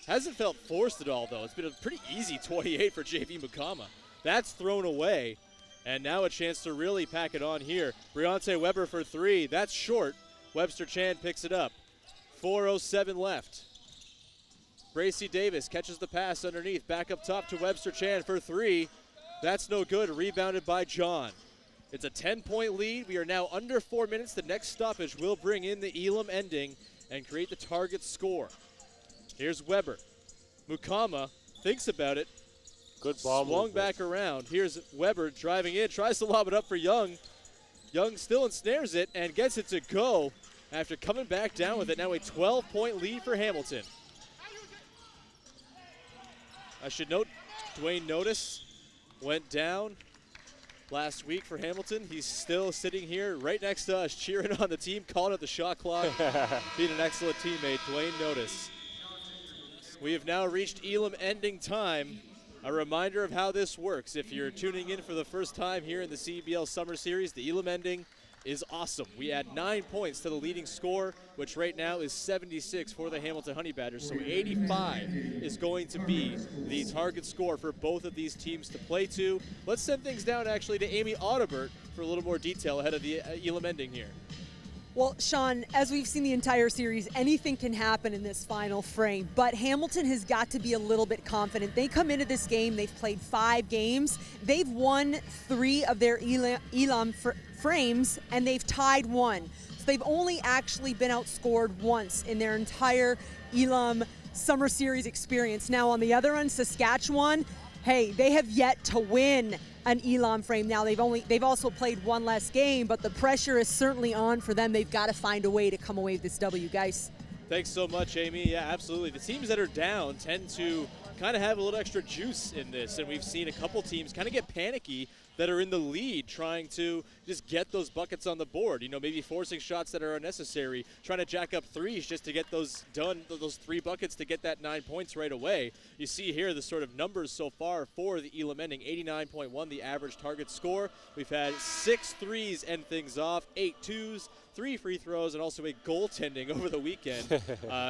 Hasn't felt forced at all, though. It's been a pretty easy 28 for JV Mukama. That's thrown away. And now a chance to really pack it on here. Briante Weber for 3. That's short. Webster Chan picks it up. 4:07 left. Bracy Davis catches the pass underneath. Back up top to Webster Chan for 3. That's no good. Rebounded by John. It's a 10-point lead. We are now under 4 minutes. The next stoppage will bring in the Elam ending and create the target score. Here's Weber. Mukama thinks about it. Good ball Swung movement. back around. Here's Weber driving in. Tries to lob it up for Young. Young still ensnares it and gets it to go after coming back down with it. Now a 12-point lead for Hamilton. I should note, Dwayne Notice went down last week for Hamilton. He's still sitting here right next to us, cheering on the team, calling out the shot clock. Being an excellent teammate, Dwayne Notice. We have now reached Elam ending time. A reminder of how this works. If you're tuning in for the first time here in the CEBL Summer Series, the Elam ending is awesome. We add 9 points to the leading score, which right now is 76 for the Hamilton Honey Badgers. So 85 is going to be the target score for both of these teams to play to. Let's send things down actually to Amy Audibert for a little more detail ahead of the Elam ending here. Well, Sean, as we've seen the entire series, anything can happen in this final frame, but Hamilton has got to be a little bit confident. They come into this game, they've played 5 games, they've won 3 of their Elam frames, and they've tied 1. So they've only actually been outscored once in their entire Elam Summer Series experience. Now on the other end, Saskatchewan, hey, they have yet to win an Elam frame. Now they've also played 1 less game, but the pressure is certainly on for them. They've got to find a way to come away with this W, guys. Thanks so much, Amy. Yeah, absolutely. The teams that are down tend to kind of have a little extra juice in this, and we've seen a couple teams kind of get panicky that are in the lead, trying to just get those buckets on the board. You know, maybe forcing shots that are unnecessary, trying to jack up threes just to get those done, those 3 buckets to get that 9 points right away. You see here the sort of numbers so far for the Elam ending, 89.1 the average target score. We've had 6 threes end things off, 8 twos, 3 free throws, and also a goaltending over the weekend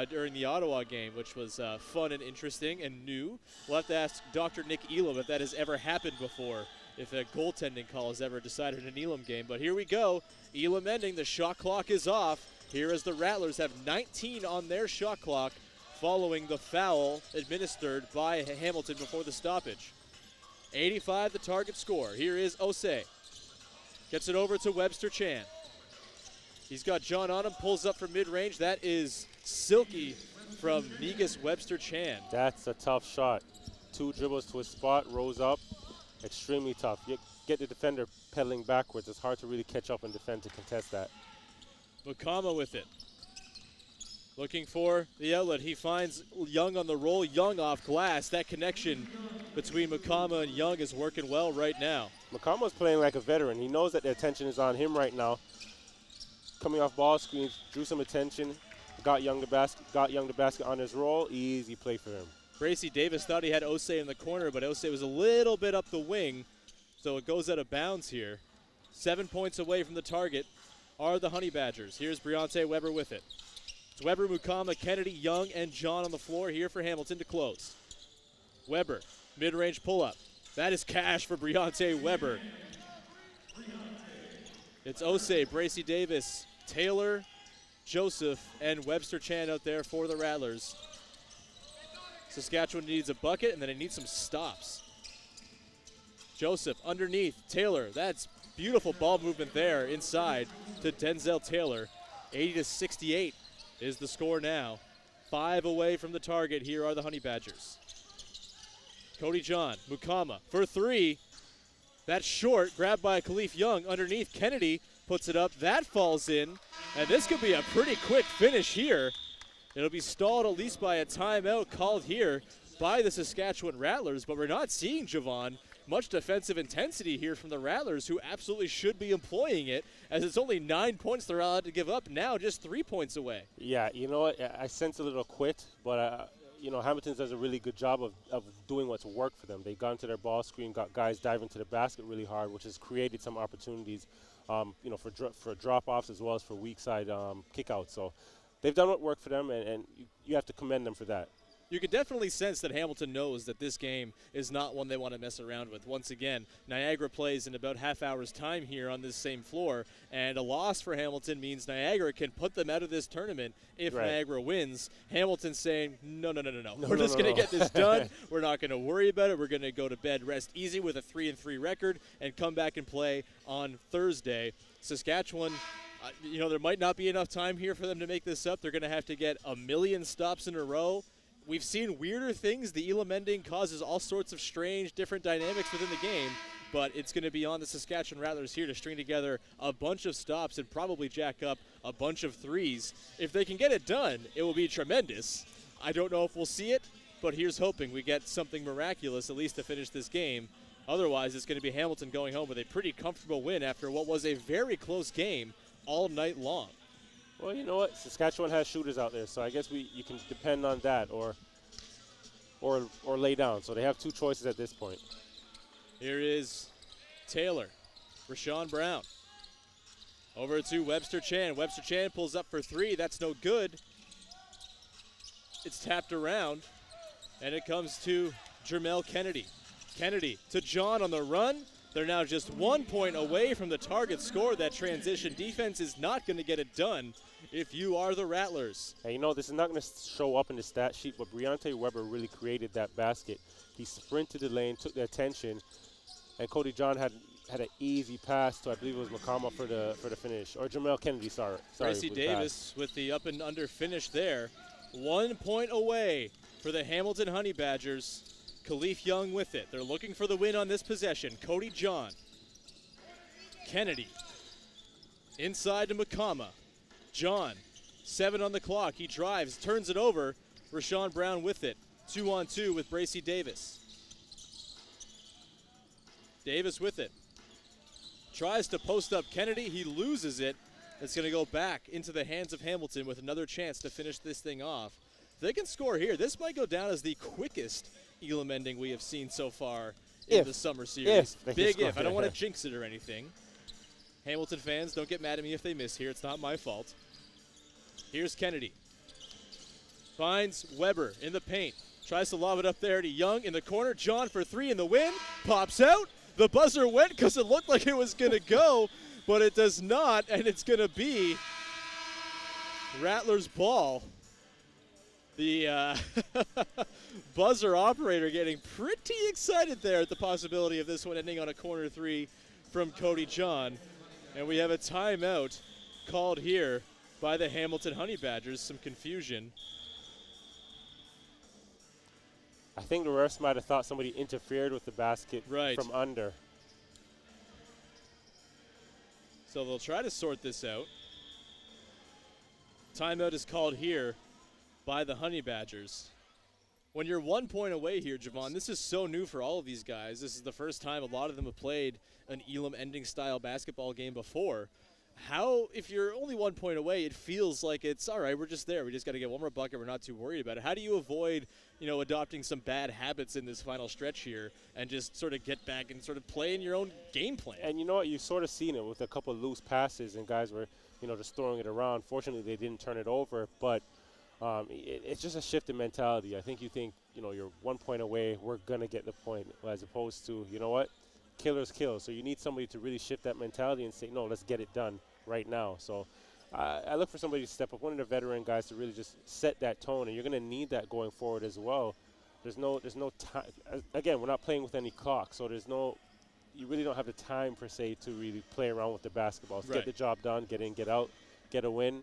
during the Ottawa game, which was fun and interesting and new. We'll have to ask Dr. Nick Elam if that has ever happened before, if a goaltending call has ever decided an Elam game. But here we go. Elam ending. The shot clock is off. Here as the Rattlers have 19 on their shot clock following the foul administered by Hamilton before the stoppage. 85 the target score. Here is Osei. Gets it over to Webster Chan. He's got John on him, pulls up from mid-range. That is silky from Negus Webster Chan. That's a tough shot. 2 dribbles to a spot, rose up. Extremely tough. You get the defender pedaling backwards. It's hard to really catch up and defend to contest that. Mukama with it. Looking for the outlet. He finds Young on the roll. Young off glass. That connection between Mukama and Young is working well right now. Mukama's playing like a veteran. He knows that the attention is on him right now. Coming off ball screens, drew some attention, got Young the basket on his roll. Easy play for him. Bracy Davis thought he had Osei in the corner, but Osei was a little bit up the wing, so it goes out of bounds here. 7 points away from the target are the Honey Badgers. Here's Briante Weber with it. It's Weber, Mukama, Kennedy, Young, and John on the floor here for Hamilton to close. Weber, mid-range pull-up. That is cash for Briante Weber. It's Osei, Bracy Davis, Taylor, Joseph, and Webster Chan out there for the Rattlers. Saskatchewan needs a bucket, and then it needs some stops. Joseph underneath, Taylor. That's beautiful ball movement there inside to Denzel Taylor. 80-68 is the score now. 5 away from the target. Here are the Honey Badgers. Cody John, Mukama for 3. That's short, grabbed by Khalif Young underneath. Kennedy puts it up. That falls in, and this could be a pretty quick finish here. It'll be stalled at least by a timeout called here by the Saskatchewan Rattlers, but we're not seeing Javon much defensive intensity here from the Rattlers, who absolutely should be employing it, as it's only 9 points they're allowed to give up, now just 3 points away. Yeah, you know what? I sense a little quit, but Hamilton does a really good job of doing what's worked for them. They got into their ball screen, got guys diving to the basket really hard, which has created some opportunities, for drop-offs as well as for weak side kickouts. So they've done what worked for them, and you have to commend them for that. You can definitely sense that Hamilton knows that this game is not one they want to mess around with. Once again, Niagara plays in about half hour's time here on this same floor, and a loss for Hamilton means Niagara can put them out of this tournament if Niagara wins. Hamilton's saying, no. We're just going to get this done. We're not going to worry about it. We're going to go to bed, rest easy with a 3-3 record, and come back and play on Thursday. Saskatchewan, there might not be enough time here for them to make this up. They're going to have to get a million stops in a row. We've seen weirder things. The Elam ending causes all sorts of strange, different dynamics within the game, but it's going to be on the Saskatchewan Rattlers here to string together a bunch of stops and probably jack up a bunch of threes. If they can get it done, it will be tremendous. I don't know if we'll see it, but here's hoping we get something miraculous at least to finish this game. Otherwise, it's going to be Hamilton going home with a pretty comfortable win after what was a very close game all night long. Well, you know what? Saskatchewan has shooters out there, so I guess you can depend on that or lay down. So they have two choices at this point. Here is Taylor, Rashawn Brown. Over to Webster Chan. Webster Chan pulls up for three. That's no good. It's tapped around, and it comes to Jermel Kennedy. Kennedy to John on the run. They're now just 1 point away from the target score. That transition defense is not going to get it done if you are the Rattlers. Hey, this is not going to show up in the stat sheet, but Briante Weber really created that basket. He sprinted the lane, took the attention, and Cody John had an easy pass to, I believe it was Makama for the finish, or Jermel Kennedy, sorry. Tracy Davis with the up and under finish there. 1 point away for the Hamilton Honey Badgers. Khalif Young with it. They're looking for the win on this possession. Cody John. Kennedy. Inside to Makama. John. 7 on the clock. He drives, turns it over. Rashawn Brown with it. 2-on-2 with Bracy Davis. Davis with it. Tries to post up Kennedy. He loses it. It's going to go back into the hands of Hamilton with another chance to finish this thing off. If they can score here, this might go down as the quickest Elam ending we have seen so far in the summer series. Big if. I don't want to jinx it or anything. Hamilton fans, don't get mad at me if they miss here. It's not my fault. Here's Kennedy. Finds Weber in the paint. Tries to lob it up there to Young in the corner. John for three in the win. Pops out. The buzzer went because it looked like it was going to go, but it does not, and it's going to be Rattlers ball. The buzzer operator getting pretty excited there at the possibility of this one ending on a corner three from Cody John. And we have a timeout called here by the Hamilton Honey Badgers. Some confusion. I think the refs might have thought somebody interfered with the basket from under. So they'll try to sort this out. Timeout is called here by the Honey Badgers. When you're 1 point away here, Javon, this is so new for all of these guys. This is the first time a lot of them have played an Elam ending style basketball game before. How, if you're only 1 point away, it feels like it's all right, we're just there. We just got to get one more bucket. We're not too worried about it. How do you avoid, adopting some bad habits in this final stretch here and just sort of get back and sort of play in your own game plan? And you know what? You've sort of seen it with a couple of loose passes and guys were, just throwing it around. Fortunately, they didn't turn it over, but it's just a shift in mentality. I think you think, you're 1 point away, we're going to get the point, as opposed to, you know what? Killers kill. So you need somebody to really shift that mentality and say, no, let's get it done right now. So I look for somebody to step up, one of the veteran guys to really just set that tone, and you're going to need that going forward as well. There's no time. Again, we're not playing with any clock, so you really don't have the time per se to really play around with the basketball. So get the job done, get in, get out, get a win,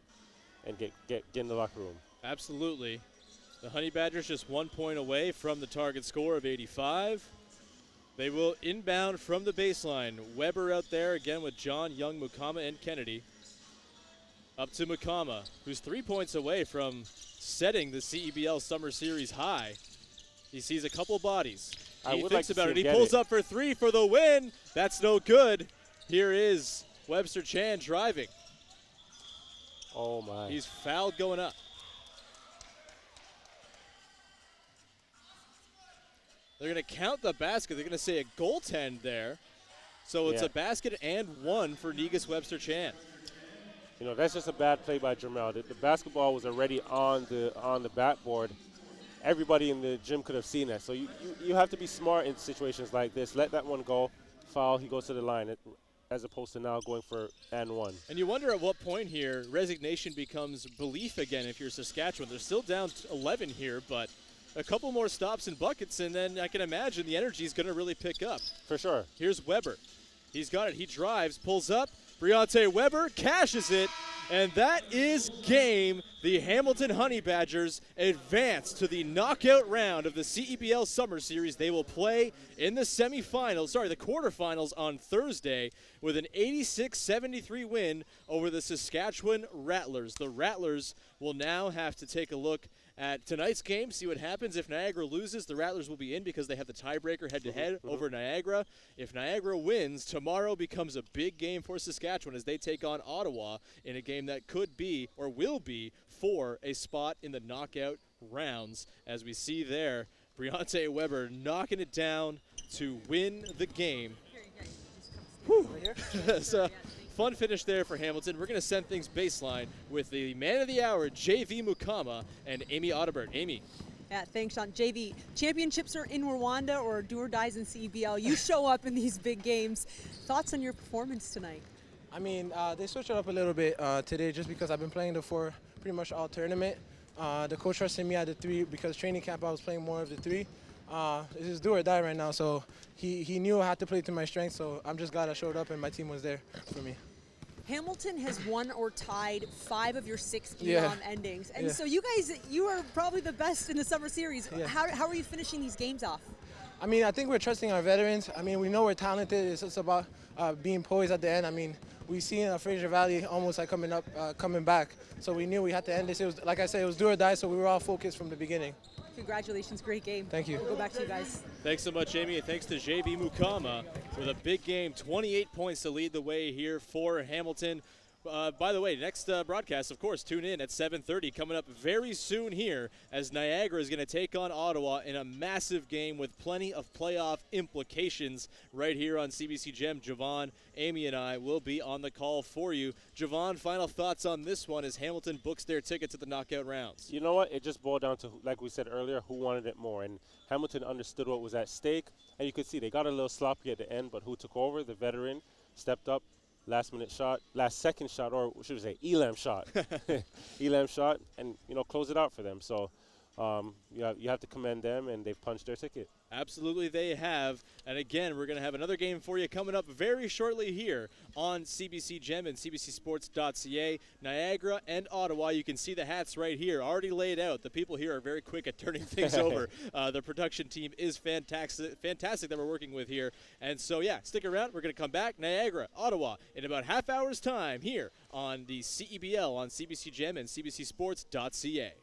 and get in the locker room. Absolutely. The Honey Badgers just 1 point away from the target score of 85. They will inbound from the baseline. Weber out there again with John, Young, Mukama, and Kennedy. Up to Mukama, who's 3 points away from setting the CEBL Summer Series high. He sees a couple bodies. He would thinks like to about see it. He him get pulls it. up for 3 for the win. That's no good. Here is Webster Chan driving. Oh, my. He's fouled going up. They're going to count the basket. They're going to say a goaltend there. So it's Yeah. a basket and 1 for Negus Webster Chan. You know, that's just a bad play by Jermel. The basketball was already on the backboard. Everybody in the gym could have seen that. So you have to be smart in situations like this. Let that one go. Foul, he goes to the line, as opposed to now going for and 1. And you wonder at what point here resignation becomes belief again if you're Saskatchewan. They're still down 11 here, but a couple more stops and buckets, and then I can imagine the energy is going to really pick up. For sure. Here's Weber. He's got it. He drives, pulls up. Briante Weber cashes it, and that is game. The Hamilton Honey Badgers advance to the knockout round of the CEBL Summer Series. They will play in the the quarterfinals on Thursday with an 86-73 win over the Saskatchewan Rattlers. The Rattlers will now have to take a look at tonight's game, see what happens. If Niagara loses, the Rattlers will be in because they have the tiebreaker head-to-head over Niagara. If Niagara wins, tomorrow becomes a big game for Saskatchewan as they take on Ottawa in a game that could be or will be for a spot in the knockout rounds. As we see there, Briante Weber knocking it down to win the game. Whew. So, fun finish there for Hamilton. We're going to send things baseline with the man of the hour, JV Mukama, and Amy Audibert. Amy. Yeah, thanks, Sean. JV, championships are in Rwanda or do or dies in CEBL. You show up in these big games. Thoughts on your performance tonight? I mean, they switched it up a little bit today just because I've been playing the 4 pretty much all tournament. The coach trusted me at the 3 because training camp I was playing more of the 3. This is do or die right now, so he knew I had to play to my strengths, so I'm just glad I showed up and my team was there for me. Hamilton has won or tied 5 of your 6 Yeah. endings. And Yeah. so you guys, you are probably the best in the summer series. Yeah. How are you finishing these games off? I mean, I think we're trusting our veterans. I mean, we know we're talented. It's just about being poised at the end. I mean, we see in Fraser Valley almost like coming back. So we knew we had to end this. It was, like I said, it was do or die, so we were all focused from the beginning. Congratulations, great game. Thank you. We'll go back to you guys. Thanks so much, Amy, and thanks to JV Mukama with a big game. 28 points to lead the way here for Hamilton. By the way, next broadcast, of course, tune in at 7:30, coming up very soon here as Niagara is going to take on Ottawa in a massive game with plenty of playoff implications right here on CBC Gem. Javon, Amy, and I will be on the call for you. Javon, final thoughts on this one as Hamilton books their ticket to the knockout rounds. You know what? It just boiled down to, like we said earlier, who wanted it more. And Hamilton understood what was at stake. And you could see they got a little sloppy at the end, but who took over? The veteran stepped up. Last second shot, or should we say Elam shot. Elam shot, and, close it out for them. So you have to commend them, and they've punched their ticket. Absolutely they have. And again, we're going to have another game for you coming up very shortly here on CBC Gem and cbcsports.ca. Niagara and Ottawa, you can see the hats right here, already laid out. The people here are very quick at turning things over. The production team is fantastic that we're working with here. And so, yeah, stick around. We're going to come back. Niagara, Ottawa, in about half hour's time here on the CEBL on CBC Gem and cbcsports.ca.